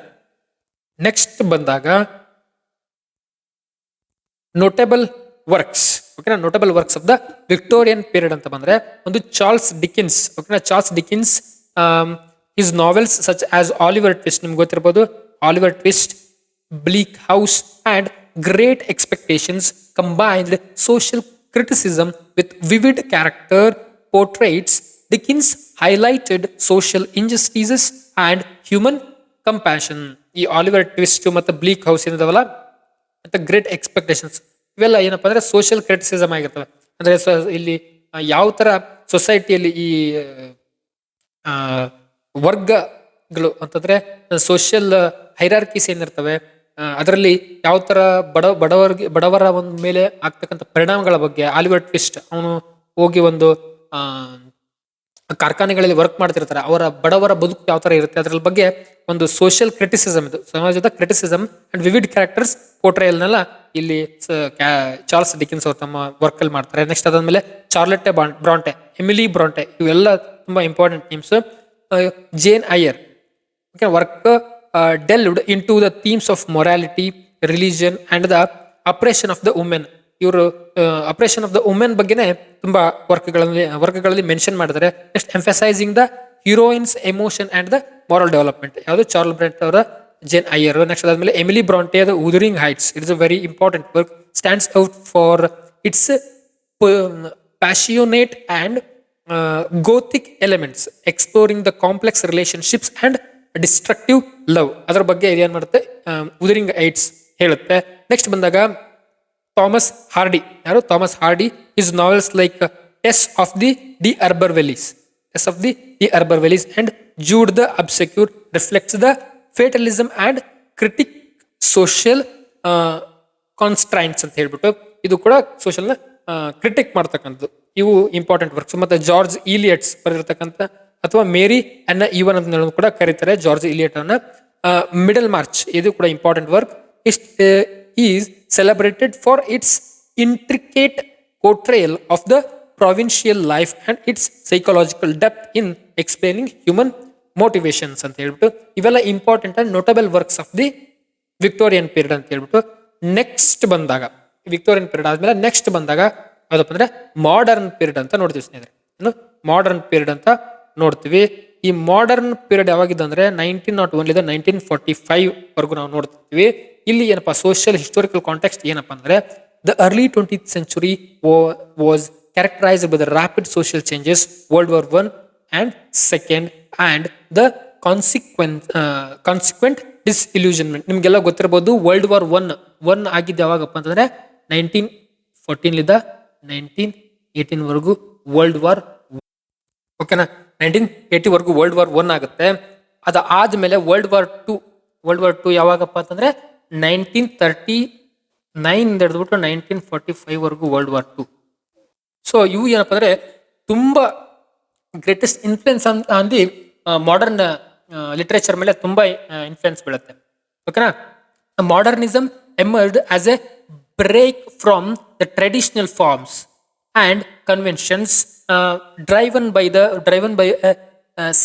ನೆಕ್ಸ್ಟ್ ಬಂದಾಗ ನೋಟೇಬಲ್ ವರ್ಕ್ಸ್. ಓಕೆನಾ, notable works of the Victorian period ಅಂತ ಬಂದ್ರೆ ಒಂದು ಚಾರ್ಲ್ಸ್ ಡಿಕಿನ್ಸ್. ಓಕೆನಾ, Charles Dickens his novels such as Oliver Twist, ನಿಮ್ಗೆ ಗೊತ್ತಿರಬಹುದು Oliver Twist, Bleak House and Great Expectations combined social criticism with vivid character portraits. Dickens highlighted social injustices and human compassion. ಈ Oliver Twist ಮತ್ತು Bleak House ಏನಿದಾವಲ್ಲ ಮತ್ತೆ Great expectations ಇವೆಲ್ಲ ಏನಪ್ಪಾ ಅಂದ್ರೆ social criticism ಆಗಿರ್ತವೆ. ಅಂದ್ರೆ ಇಲ್ಲಿ ಯಾವ ತರ ಸೊಸೈಟಿಯಲ್ಲಿ ಈ ವರ್ಗಗಳು ಅಂತಂದ್ರೆ ಸೋಷಿಯಲ್ ಹೈರಾರ್ಕೀಸ್ ಏನಿರ್ತವೆ ಅದರಲ್ಲಿ ಯಾವ ತರ ಬಡವರ ಒಂದ್ ಮೇಲೆ ಆಗ್ತಕ್ಕಂಥ ಪರಿಣಾಮಗಳ ಬಗ್ಗೆ ಆಲಿವರ್ ಟ್ವಿಸ್ಟ್ ಅವನು ಹೋಗಿ ಒಂದು ಕಾರ್ಖಾನೆಗಳಲ್ಲಿ ವರ್ಕ್ ಮಾಡ್ತಿರ್ತಾರೆ, ಅವರ ಬಡವರ ಬದುಕು ಯಾವ ತರ ಇರುತ್ತೆ ಅದರ ಬಗ್ಗೆ ಒಂದು ಸೋಷಿಯಲ್ ಕ್ರಿಟಿಸಿಸಮ್, ಇದು ಸಮಾಜದ ಕ್ರಿಟಿಸಿಸಮ್ ಅಂಡ್ ವಿವಿಡ್ ಕ್ಯಾರೆಕ್ಟರ್ಸ್ ಪೋರ್ಟ್ರೇಯಲ್ನೆಲ್ಲ ಇಲ್ಲಿ ಚಾರ್ಲ್ಸ್ ಡಿಕಿನ್ಸ್ ಅವರು ತಮ್ಮ ವರ್ಕ್ ಅಲ್ಲಿ ಮಾಡ್ತಾರೆ. ನೆಕ್ಸ್ಟ್ ಅದಾದ್ಮೇಲೆ ಚಾರ್ಲೆಟ್ಟೆ ಬ್ರಾಂಟೆ, ಎಮಿಲಿ ಬ್ರಾಂಟೆ ಇವೆಲ್ಲ ತುಂಬಾ important names. Jane Eyre work delved into the themes of morality, religion and the oppression of the women. ಇವರು ಅಪ್ರೆಷನ್ ಆಫ್ ದ ವುಮೆನ್ ಬಗ್ಗೆನೆ ತುಂಬಾ ವರ್ಕ್ಗಳಲ್ಲಿ ಮೆನ್ಷನ್ ಮಾಡಿದ್ದಾರೆ. Next emphasising the heroines emotion and the moral development ಯಾವುದು Charlotte Bronte ಅವರ Jane Eyre. Next ಅದಾದ್ಮೇಲೆ Emily Bronte the Wuthering Heights, it is a very important work, stands out for its passionate and gothic elements exploring the complex relationships and destructive love. ಅದರ ಬಗ್ಗೆ ಏನ್ ಮಾಡುತ್ತೆ Wuthering Heights ಹೇಳುತ್ತೆ. Next ಬಂದಾಗ Thomas Hardy. ಯಾರು? Thomas Hardy. His novels like Tess of the d'Urbervilles, Tess of the d'Urbervilles and Jude the obscure reflects the fatalism and critic social constraints ಅಂತ ಹೇಳ್ಬಿಟ್ಟು ಇದು ಕೂಡ social critic ಮಾಡ್ತಕ್ಕಂಥದ್ದು. ಇವು important works. ಮತ್ತೆ George Eliot's ಬರೆದಿರ್ತಕ್ಕಂಥ ಅಥವಾ Mary Ann Evan ಅಂತ ಹೇಳೋದು ಕೂಡ ಕರೀತಾರೆ ಜಾರ್ಜ್ ಇಲಿಯಟ್ ಅನ್ನ. ಮಿಡಲ್ ಮಾರ್ಚ್ ಇದು ಕೂಡ important work. Is celebrated for its intricate portrayal of the provincial life and its psychological depth in explaining human motivations ಅಂತ ಹೇಳ್ಬಿಟ್ಟು ಇವೆಲ್ಲ important and notable works of the Victorian period ಅಂತ ಹೇಳ್ಬಿಟ್ಟು. Next ಬಂದಾಗ Victorian period ಆದ್ಮೇಲೆ next ಬಂದಾಗ ಯಾವ್ದಪ್ಪ ಅಂದ್ರೆ ಮಾಡರ್ನ್ ಪೀರಿಯಡ್ ಅಂತ ನೋಡ್ತೀವಿ ಸ್ನೇಹಿತರೆ. ಮಾಡರ್ನ್ ಪೀರಿಯಡ್ ಅಂತ ನೋಡ್ತೀವಿ. ಈ ಮಾಡರ್ನ್ ಪೀರಿಯಡ್ ಯಾವಾಗಿದ್ದು ಅಂದ್ರೆ 1901 1945 ವರೆಗೂ ನಾವು ನೋಡ್ತೀವಿ. ಇಲ್ಲಿ ಏನಪ್ಪಾ ಸೋಷಿಯಲ್ ಹಿಸ್ಟೋರಿಕಲ್ ಕಾಂಟೆಕ್ಸ್ಟ್ ಏನಪ್ಪಾ ಅಂದ್ರೆ the early 20th century was characterised by the rapid social changes, world war I and II and the consequent disillusionment. ನಿಮ್ಗೆಲ್ಲ ಗೊತ್ತಿರಬಹುದು ವರ್ಲ್ಡ್ ವಾರ್ ಒನ್ ಆಗಿದ್ದು ಯಾವಾಗಪ್ಪ ಅಂತಂದ್ರೆ 1914 1918 ವರೆಗೂ ವರ್ಲ್ಡ್ ವಾರ್. ಓಕೆನಾ, 1980 ವರೆಗೂ ವರ್ಲ್ಡ್ ವಾರ್ I ಆಗುತ್ತೆ. ಅದಾದ್ಮೇಲೆ ವರ್ಲ್ಡ್ ವಾರ್ ಟು ಯಾವಾಗಪ್ಪ ಅಂತಂದ್ರೆ 1939 ಹಿಡಿದ್ಬಿಟ್ಟು 1945 ವರೆಗೂ ವರ್ಲ್ಡ್ ವಾರ್ II. ಸೊ ಇವು ಏನಪ್ಪ ಅಂದ್ರೆ ತುಂಬಾ ಗ್ರೇಟೆಸ್ಟ್ ಇನ್ಫ್ಲುಯೆನ್ಸ್ ಅಂದಿ ಮಾಡರ್ನ್ ಲಿಟ್ರೇಚರ್ ಮೇಲೆ ತುಂಬಾ ಇನ್ಫ್ಲುಯೆನ್ಸ್ ಬೀಳುತ್ತೆ. ಓಕೆನಾ, modernism emerged as a break from the traditional forms and conventions driven by a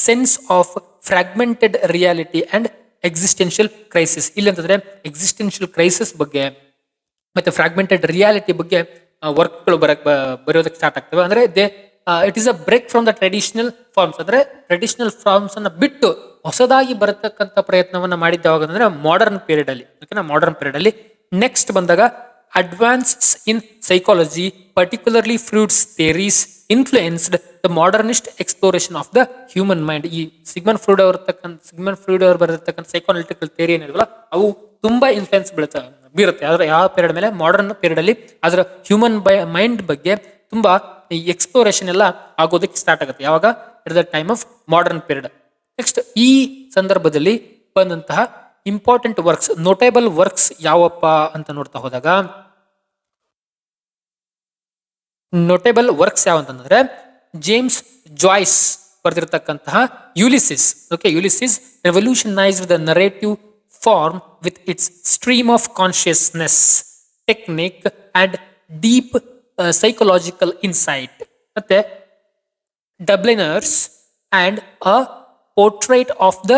sense of fragmented reality and existential crisis. ಇಲ್ಲಿ ಅಂತಂದ್ರೆ ಎಕ್ಸಿಸ್ಟೆನ್ಷಿಯಲ್ ಕ್ರೈಸಿಸ್ ಬಗ್ಗೆ ಮತ್ತೆ ಫ್ರಾಗ್ಮೆಂಟೆಡ್ ರಿಯಾಲಿಟಿ ಬಗ್ಗೆ ವರ್ಕ್ಗಳು ಬರೆಯೋದಕ್ಕೆ ಸ್ಟಾರ್ಟ್ ಆಗ್ತವೆ. ಅಂದ್ರೆ it is a break from the traditional forms, ಅಂದ್ರೆ traditional forms ಅನ್ನ ಬಿಟ್ಟು ಹೊಸದಾಗಿ ಬರತಕ್ಕಂಥ ಪ್ರಯತ್ನವನ್ನ ಮಾಡಿದ್ದ ಯಾವಾಗ ಅಂದ್ರೆ ಮಾಡರ್ನ್ ಪೀರಿಯಡ್ ಅಲ್ಲಿ. ಓಕೆನಾ, ಮಾಡರ್ನ್ ಪೀರಿಯಡ್ ಅಲ್ಲಿ. ನೆಕ್ಸ್ಟ್ ಬಂದಾಗ advance in psychology, particularly fruits theories influenced the modernist exploration of the human mind. ಈ ಸಿಗ್ಮಂಡ್ ಫ್ರೂಡ್ ಅವರು ಬರೆದಿರ್ತಕ್ಕಂಥ ಸೈಕಾಲಜಿಕಲ್ ಥಿಯರಿ ಏನಿರಲ್ಲ ಅವು ತುಂಬಾ ಇನ್ಫ್ಲುಯೆನ್ಸ್ ಬೀರುತ್ತೆ. ಆದ್ರೆ ಯಾವ ಪೀರಿಯಡ್ ಮೇಲೆ? ಮಾಡರ್ನ್ ಪೀರಿಯಡ್ ಅಲ್ಲಿ ಅದರ ಹ್ಯೂಮನ್ ಮೈಂಡ್ ಬಗ್ಗೆ ತುಂಬಾ ಎಕ್ಸ್ಪ್ಲೋರೇಷನ್ ಎಲ್ಲ ಆಗೋದಕ್ಕೆ ಸ್ಟಾರ್ಟ್ ಆಗುತ್ತೆ. ಯಾವಾಗ? It the time of modern period. Next ಈ ಸಂದರ್ಭದಲ್ಲಿ ಬಂದಂತಹ ಇಂಪಾರ್ಟೆಂಟ್ ವರ್ಕ್ಸ್, ನೋಟೇಬಲ್ ವರ್ಕ್ಸ್ ಯಾವಪ್ಪ ಅಂತ ನೋಡ್ತಾ ಹೋದಾಗ ನೋಟೇಬಲ್ ವರ್ಕ್ಸ್ ಯಾವ ಅಂತಂದ್ರೆ ಜೇಮ್ಸ್ ಜಾಯ್ಸ್ ಬರೆದಿರತಕ್ಕಂತಹ Ulysses. Okay, Ulysses revolutionised the narrative form with its stream of consciousness technique and deep psychological insight. ಮತ್ತೆ Dubliners and a portrait of the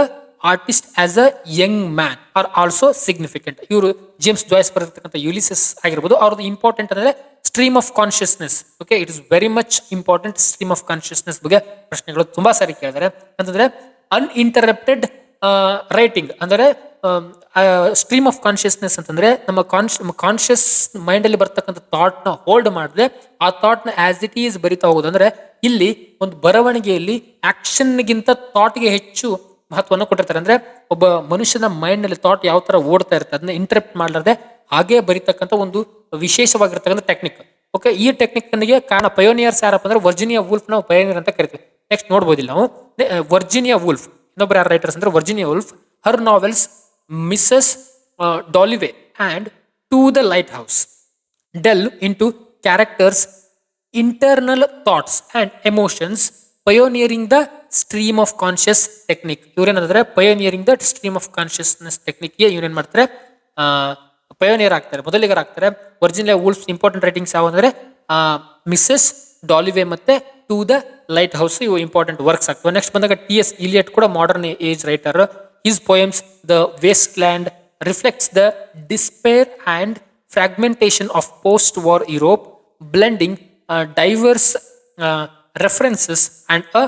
artist as a young man are also significant. ಇವರು James Joyce ಬರೆದಿರ್ತಕ್ಕಂಥ Ulysses ಆಗಿರ್ಬೋದು. ಅವ್ರದ್ದು important ಅಂದ್ರೆ stream of consciousness. Okay, it is very much important. Stream of consciousness ಬಗ್ಗೆ ಪ್ರಶ್ನೆಗಳು ತುಂಬಾ ಸಾರಿ ಕೇಳಿದ್ದಾರೆ. ಅಂತಂದ್ರೆ ಅನ್ಇಂಟರಪ್ಟೆಡ್ ರೈಟಿಂಗ್ ಅಂದರೆ ಸ್ಟ್ರೀಮ್ ಆಫ್ ಕಾನ್ಶಿಯಸ್ನೆಸ್ ಅಂತಂದ್ರೆ ನಮ್ಮ ಕಾನ್ಶಿಯಸ್ ಮೈಂಡ್ ಅಲ್ಲಿ ಬರ್ತಕ್ಕಂಥ ಥಾಟ್ ನ ಹೋಲ್ಡ್ ಮಾಡಿದ್ರೆ ಆ ಥಾಟ್ ನ ಆಸ್ ಇಟ್ ಈಸ್ ಬರಿತಾ ಹೋಗೋದು. ಅಂದ್ರೆ ಇಲ್ಲಿ ಒಂದು ಬರವಣಿಗೆಯಲ್ಲಿ ಆಕ್ಷನ್ ಗಿಂತ ಥಾಟ್ ಗೆ ಹೆಚ್ಚು ಮಹತ್ವವನ್ನು ಕೊಟ್ಟಿರ್ತಾರೆ. ಅಂದ್ರೆ ಒಬ್ಬ ಮನುಷ್ಯನ ಮೈಂಡ್ ನಲ್ಲಿ ಥಾಟ್ ಯಾವ ತರ ಓಡ್ತಾ ಇರುತ್ತೆ ಅದನ್ನ ಇಂಟರಪ್ಟ್ ಮಾಡಲಾರ್ದೆ ಹಾಗೆ ಬರೀತಕ್ಕಂಥ ಒಂದು ವಿಶೇಷವಾಗಿರ್ತಕ್ಕಂಥ ಟೆಕ್ನಿಕ್. ಓಕೆ, ಈ ಟೆಕ್ನಿಕ್ ಗೆ ಕಾರಣ ಪಯೋನಿಯರ್ಸ್ ಯಾರಪ್ಪ ಅಂದ್ರೆ ವರ್ಜಿನಿಯಾ ವೂಲ್ಫ್ ನಾವು ಪಯೋನಿಯರ್ ಅಂತ ಕರಿತೀವಿ. ನೆಕ್ಸ್ಟ್ ನೋಡ್ಬೋದಿಲ್ಲ ನಾವು ವರ್ಜಿನಿಯಾ ವೂಲ್ಫ್, ಇನ್ನೊಬ್ಬರು ಯಾರು ರೈಟರ್ಸ್ ಅಂದ್ರೆ Virginia Woolf. Her novels Mrs Dalloway and to the lighthouse delve into characters' internal thoughts and emotions, pioneering the stream of conscious technique. ಇವರೇನಂದ್ರೆ pioneering the stream of consciousness technique ಗೆ ಇವರೇನ್ ಮಾಡ್ತಾರೆ? Pioneer ಆಗ್ತಾರೆ, ಮೊದಲಿಗರ ಆಗ್ತಾರೆ. Virginia wolf important writings ಯಾವ ಅಂದ್ರೆ Mrs Dalloway ಮತ್ತೆ to the lighthouse, ಇವು important works ಆಗ್ತವೆ. Next ಬಂದಾಗ ಟಿ.ಎಸ್. ಇಲಿಯಟ್ ಕೂಡ modern age writer. His poems the waste land reflects the despair and fragmentation of post-war Europe, blending diverse references and a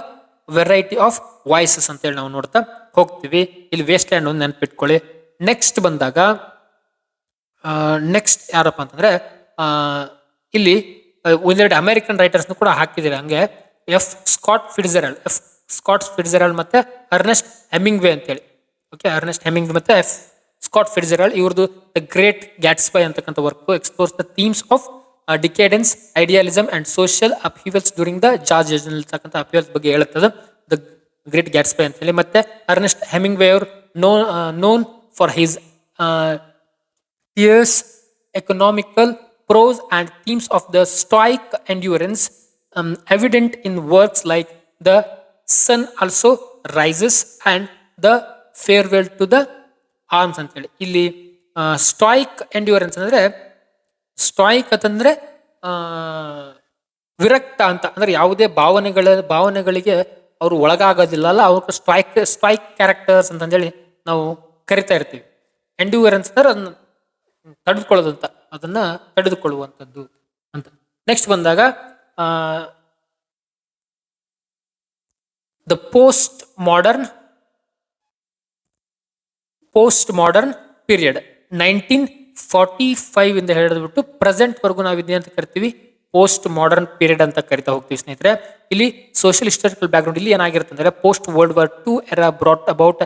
variety of voices ಅಂತೇಳಿ ನಾವು ನೋಡ್ತಾ ಹೋಗ್ತೀವಿ. ಇಲ್ಲಿ waste land ಒಂದು ನೆನಪಿಟ್ಕೊಳ್ಳಿ. Next ಬಂದಾಗ ನೆಕ್ಸ್ಟ್ ಯಾರಪ್ಪ ಅಂತಂದ್ರೆ ಇಲ್ಲಿ ಒಂದೆರಡು ಅಮೆರಿಕನ್ ರೈಟರ್ಸ್ನು ಕೂಡ ಹಾಕಿದ್ದೀರಿ ಹಂಗೆ. ಸ್ಕಾಟ್ ಫಿಟ್ಜೆರಾಲ್ಡ್ ಮತ್ತೆ ಅರ್ನೆಸ್ಟ್ ಹೆಮಿಂಗ್ವೇ ಅಂತೇಳಿ. ಓಕೆ, ಅರ್ನೆಸ್ಟ್ ಹೆಮಿಂಗ್ವೇ ಮತ್ತೆ ಸ್ಕಾಟ್ ಫಿಟ್ಜೆರಾಲ್ಡ್ ಇವ್ರದ್ದು ದ ಗ್ರೇಟ್ ಗ್ಯಾಟ್ಸ್ಬೈ ಅಂತಕ್ಕಂಥ work explores the themes of decadence, idealism and social upheavals during the ಜಾರ್ಜ್ ಏಜ್ ಅಂತಕ್ಕಂಥ ಅಪ್ಹೀವಲ್ಸ್ ಬಗ್ಗೆ ಹೇಳುತ್ತದೆ ದ ಗ್ರೇಟ್ ಗ್ಯಾಟ್ಸ್ಬೈ ಅಂತ ಹೇಳಿ. ಮತ್ತೆ ಅರ್ನೆಸ್ಟ್ ಹೆಮಿಂಗ್ವೇ ಅವರು known for his terse economical prose and themes of the stoic endurance evident in works like the sun also rises and the farewell to the arms ಅಂತೇಳಿ. ಇಲ್ಲಿ ಸ್ಟಾಯಿಕ್ endurance ಅಂದ್ರೆ ಸ್ಟಾಯಿಕ್ ಅಂತಂದ್ರೆ ವಿರಕ್ತ ಅಂತ, ಅಂದ್ರೆ ಯಾವುದೇ ಭಾವನೆಗಳಿಗೆ ಅವರು ಒಳಗಾಗೋದಿಲ್ಲ ಅಲ್ಲ, ಅವ್ರ ಸ್ಟಾಯಿಕ್ ಕ್ಯಾರೆಕ್ಟರ್ಸ್ ಅಂತಂದೇಳಿ ನಾವು ಕರಿತಾ ಇರ್ತೀವಿ. ಎಂಡ್ಯೂರೆನ್ಸ್ ಅಂದ್ರೆ ಅದನ್ನ ತಡೆದುಕೊಳ್ಳೋದಂತ, ಅದನ್ನ ತಡೆದುಕೊಳ್ಳುವಂಥದ್ದು ಅಂತ. ನೆಕ್ಸ್ಟ್ ಬಂದಾಗ ದ ಪೋಸ್ಟ್ ಮಾಡರ್ನ್ ಪೀರಿಯಡ್ 1945 ಇಂದ ಹಿಡಿದ್ಬಿಟ್ಟು ಪ್ರೆಸೆಂಟ್ ವರ್ಗು ನಾವು ಇದೇ ಅಂತ ಕರಿತೀವಿ ಪೋಸ್ಟ್ ಮಾಡರ್ನ್ ಪೀರಿಯಡ್ ಅಂತ ಕರಿತಾ ಹೋಗ್ತೀವಿ ಸ್ನೇಹಿತರೆ. ಇಲ್ಲಿ ಸೋಷಿಯಲ್ ಹಿಸ್ಟಾರಿಕಲ್ ಬ್ಯಾಕ್ ಗ್ರೌಂಡ್ ಇಲ್ಲಿ ಏನಾಗಿರುತ್ತೆ ಅಂದ್ರೆ post world war II era brought about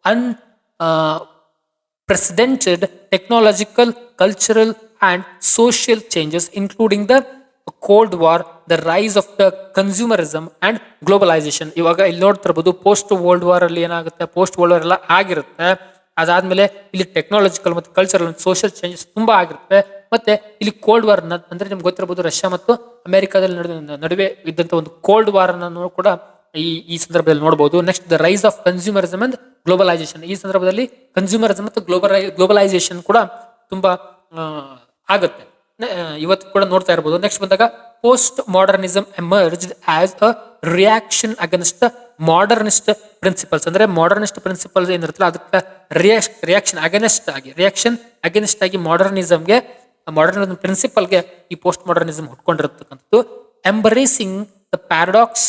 unprecedented technological, cultural and social changes including the cold war, the rise of the consumerism and globalisation. ಇವಾಗ ಇಲ್ಲಿ ನೋಡ್ತಿರ್ಬೋದು ಪೋಸ್ಟ್ ವರ್ಲ್ಡ್ ವಾರ್ ಅಲ್ಲಿ ಏನಾಗುತ್ತೆ, post world war ಎಲ್ಲ ಆಗಿರುತ್ತೆ. ಅದಾದ್ಮೇಲೆ ಇಲ್ಲಿ ಟೆಕ್ನಾಲಜಿಕಲ್ ಮತ್ತು ಕಲ್ಚರಲ್ ಸೋಷಿಯಲ್ ಚೇಂಜಸ್ ತುಂಬಾ ಆಗಿರುತ್ತೆ. ಮತ್ತೆ ಇಲ್ಲಿ ಕೋಲ್ಡ್ ವಾರ್ ಅಂದ್ರೆ ನಿಮ್ಗೆ ಗೊತ್ತಿರಬಹುದು ರಷ್ಯಾ ಮತ್ತು ಅಮೆರಿಕಾದಲ್ಲಿ ನಡುವೆ ಇದ್ದಂತ ಒಂದು ಕೋಲ್ಡ್ ವಾರ್ ಅನ್ನು ಕೂಡ ಈ ಸಂದರ್ಭದಲ್ಲಿ ನೋಡಬಹುದು. Next the rise of consumerism and globalisation. ಈ ಸಂದರ್ಭದಲ್ಲಿ ಕನ್ಸ್ಯೂಮರಿಸಮ್ ಮತ್ತು ಗ್ಲೋಬಲೈಸೇಷನ್ ಕೂಡ ತುಂಬಾ ಆಗುತ್ತೆ, ಇವತ್ತು ಕೂಡ ನೋಡ್ತಾ ಇರಬಹುದು. ನೆಕ್ಸ್ಟ್ ಬಂದಾಗ post modernism emerged as a reaction against the modernist principles. ಅಂದ್ರೆ ಮಾಡರ್ನಿಸ್ಟ್ ಪ್ರಿನ್ಸಿಪಲ್ಸ್ ಏನಿರುತ್ತಲ್ಲ ಅದಕ್ಕೆ ರಿಯಾಕ್ಷನ್ ಅಗೇನಿಸ್ಟ್ ಆಗಿ ಮಾಡರ್ನಿಸಮ್ಗೆ ಮಾಡರ್ನಿಸಮ್ ಪ್ರಿನ್ಸಿಪಲ್ಗೆ ಈ ಪೋಸ್ಟ್ ಮಾಡರ್ನಿಸಮ್ ಹುಟ್ಕೊಂಡಿರತಕ್ಕಂಥದ್ದು. Embracing the paradox,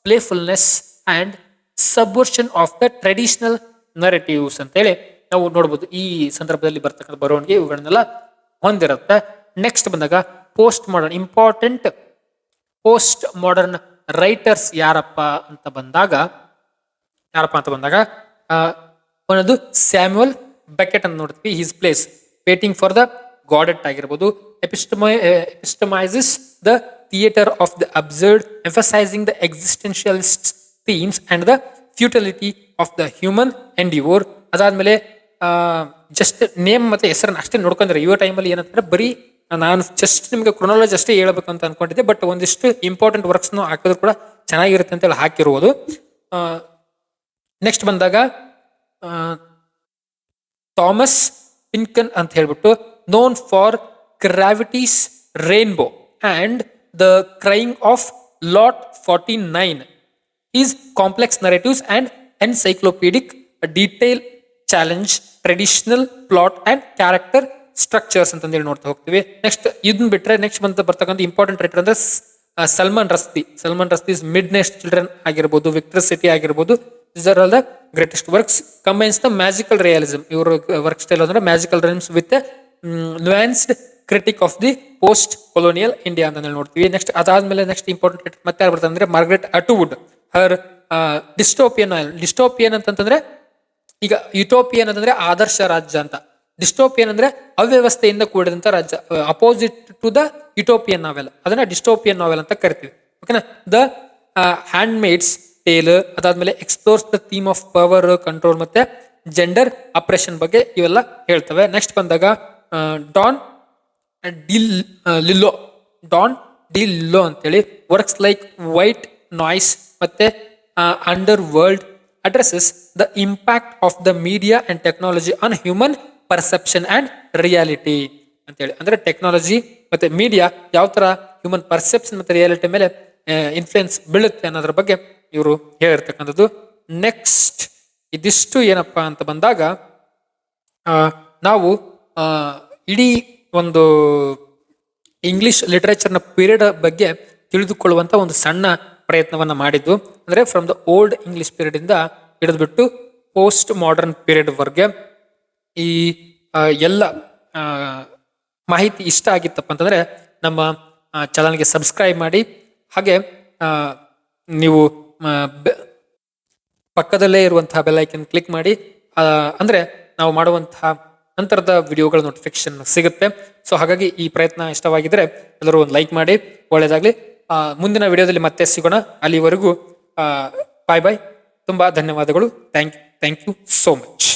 playfulness and subversion of the traditional narratives ಅಂತೇಳಿ ನಾವು ನೋಡ್ಬೋದು. ಈ ಸಂದರ್ಭದಲ್ಲಿ ಬರ್ತಕ್ಕಂಥ ಬರವಣಿಗೆ ಇವುಗಳನ್ನೆಲ್ಲ ಹೊಂದಿರುತ್ತೆ. ನೆಕ್ಸ್ಟ್ ಬಂದಾಗ post modern, important post modern writers ಯಾರಪ್ಪ ಅಂತ ಬಂದಾಗ ಒಂದು ಸ್ಯಾಮ್ಯುಯಲ್ ಬೆಕೆಟ್ ಅಂತ ನೋಡ್ತೀವಿ. His plays waiting for the Godot ಆಗಿರ್ಬೋದು. Epitomises the theatre of the absurd, emphasising the existentialist themes and the futility of the human endeavour. ಅದಾದ್ಮೇಲೆ just name ಮತ್ತೆ ಹೆಸರನ್ನ ಅಷ್ಟೇ ನೋಡ್ಕೊಂಡ್ರೆ ಇವ ಟೈಮಲ್ಲಿ ಏನಂತಾರೆ ಬರೀ ನಾನು ಜಸ್ಟ್ ನಿಮಗೆ ಕ್ರೊನಾಲಜಿ ಅಷ್ಟೇ ಹೇಳ್ಬೇಕು ಅಂತ ಅನ್ಕೊಂಡಿದ್ದೆ, ಬಟ್ ಒಂದಿಷ್ಟು ಇಂಪಾರ್ಟೆಂಟ್ ವರ್ಕ್ಸ್ನು ಹಾಕಿದ್ರು ಕೂಡ ಚೆನ್ನಾಗಿರುತ್ತೆ ಅಂತೇಳಿ ಹಾಕಿರುವುದು. ನೆಕ್ಸ್ಟ್ ಬಂದಾಗ ಥಾಮಸ್ ಪಿನ್ಕನ್ ಅಂತ ಹೇಳ್ಬಿಟ್ಟು, known for Gravity's Rainbow and the crying of lot 49, his complex narratives and encyclopaedic detail challenge traditional plot and character structures ಅಂತಂದೇಳಿ ನೋಡ್ತಾ ಹೋಗ್ತೀವಿ. ನೆಕ್ಸ್ಟ್ ಇದನ್ನ ಬಿಟ್ರೆ ನೆಕ್ಸ್ಟ್ ಬರ್ತಕ್ಕಂಥ ಇಂಪಾರ್ಟೆಂಟ್ ರೈಟರ್ ಅಂದ್ರೆ ಸಲ್ಮಾನ್ ರಸ್ತಿ ಮಿಡ್ ನೆಸ್ಟ್ ಚಿಲ್ಡ್ರನ್ ಆಗಿರ್ಬೋದು, ವಿಕ್ಟರ್ ಸಿಟಿ ಆಗಿರ್ಬೋದು. These are all the greatest works. Combines the magical realism. Your work style ಅಂದ್ರೆ magical realism with nuanced critic of the post colonial India ಅಂತ ನೋಡ್ತೀವಿ. Next ಅದಾದ್ಮೇಲೆ next important ಮತ್ತೆ ಯಾರು ಬರ್ತಾರೆ ಅಂದ್ರೆ ಮಾರ್ಗರೆಟ್ ಅಟ್ವುಡ್. ಹರ್ ಡಿಸ್ಟೋಪಿಯನ್ ಅಂತಂದ್ರೆ ಈಗ ಯುಟೋಪಿಯನ್ ಅಂತಂದ್ರೆ ಆದರ್ಶ ರಾಜ್ಯ ಅಂತ, ಡಿಸ್ಟೋಪಿಯನ್ ಅಂದ್ರೆ ಅವ್ಯವಸ್ಥೆಯಿಂದ ಕೂಡಿದಂತ ರಾಜ್ಯ, ಅಪೋಸಿಟ್ ಟು ದ ಯುಟೋಪಿಯನ್ ನಾವೆಲ್, ಅದನ್ನ ಡಿಸ್ಟೋಪಿಯನ್ ನಾವೆಲ್ ಅಂತ ಕರಿತೀವಿ. ಓಕೆನಾ. ದ ಹ್ಯಾಂಡ್ ಮೇಡ್ಸ್ ಟೇಲ್ ಅದಾದ್ಮೇಲೆ explores the theme of power, control ಮತ್ತೆ ಜೆಂಡರ್ ಅಪ್ರೆಷನ್ ಬಗ್ಗೆ ಇವೆಲ್ಲ ಹೇಳ್ತವೆ. ನೆಕ್ಸ್ಟ್ ಬಂದಾಗ ಡಾನ್ ಡಿ ಲಿಲ್ಲೋ ಅಂತೇಳಿ ವರ್ಕ್ಸ್ ಲೈಕ್ ವೈಟ್ ನಾಯ್ಸ್ ಮತ್ತೆ under world addresses the impact of the media and technology on human perception and reality ಅಂತೇಳಿ. ಅಂದ್ರೆ technology ಮತ್ತೆ media ಯಾವ ತರ ಹ್ಯೂಮನ್ ಪರ್ಸೆಪ್ಷನ್ ಮತ್ತೆ ರಿಯಾಲಿಟಿ ಮೇಲೆ ಇನ್ಫ್ಲುಯೆನ್ಸ್ ಬೀಳುತ್ತೆ ಅನ್ನೋದ್ರ ಬಗ್ಗೆ ಇವರು ಹೇಳಿರ್ತಕ್ಕಂಥದ್ದು. ನೆಕ್ಸ್ಟ್ ಇದಿಷ್ಟು ಏನಪ್ಪಾ ಅಂತ ಬಂದಾಗ ನಾವು ಇಡೀ ಒಂದು ಇಂಗ್ಲಿಷ್ ಲಿಟರೇಚರ್ನ ಪೀರಿಯಡ್ ಬಗ್ಗೆ ತಿಳಿದುಕೊಳ್ಳುವಂತ ಒಂದು ಸಣ್ಣ ಪ್ರಯತ್ನವನ್ನ ಮಾಡಿದ್ದು. ಅಂದ್ರೆ from the old English period ಇಂದ ಹಿಡಿದ್ಬಿಟ್ಟು ಪೋಸ್ಟ್ ಮಾಡರ್ನ್ ಪೀರಿಯಡ್ ವರ್ಗೆ ಈ ಎಲ್ಲ ಮಾಹಿತಿ ಇಷ್ಟ ಆಗಿತ್ತಪ್ಪ ಅಂತಂದ್ರೆ ನಮ್ಮ ಚಾನಲ್ಗೆ ಸಬ್ಸ್ಕ್ರೈಬ್ ಮಾಡಿ. ಹಾಗೆ ನೀವು ಪಕ್ಕದಲ್ಲೇ ಇರುವಂತಹ ಬೆಲ್ ಐಕನ್ ಕ್ಲಿಕ್ ಮಾಡಿ, ಅಂದ್ರೆ ನಾವು ಮಾಡುವಂತಹ ನಂತರದ ವಿಡಿಯೋಗಳ ನೋಟಿಫಿಕೇಶನ್ ಸಿಗುತ್ತೆ. ಸೊ ಹಾಗಾಗಿ ಈ ಪ್ರಯತ್ನ ಇಷ್ಟವಾಗಿದ್ರೆ ಎಲ್ಲರೂ ಒಂದು ಲೈಕ್ ಮಾಡಿ. ಒಳ್ಳೆಯದಾಗ್ಲಿ. ಮುಂದಿನ ವಿಡಿಯೋದಲ್ಲಿ ಮತ್ತೆ ಸಿಗೋಣ. ಅಲ್ಲಿವರೆಗೂ ಬಾಯ್ ಬಾಯ್. ತುಂಬಾ ಧನ್ಯವಾದಗಳು. Thank you so much.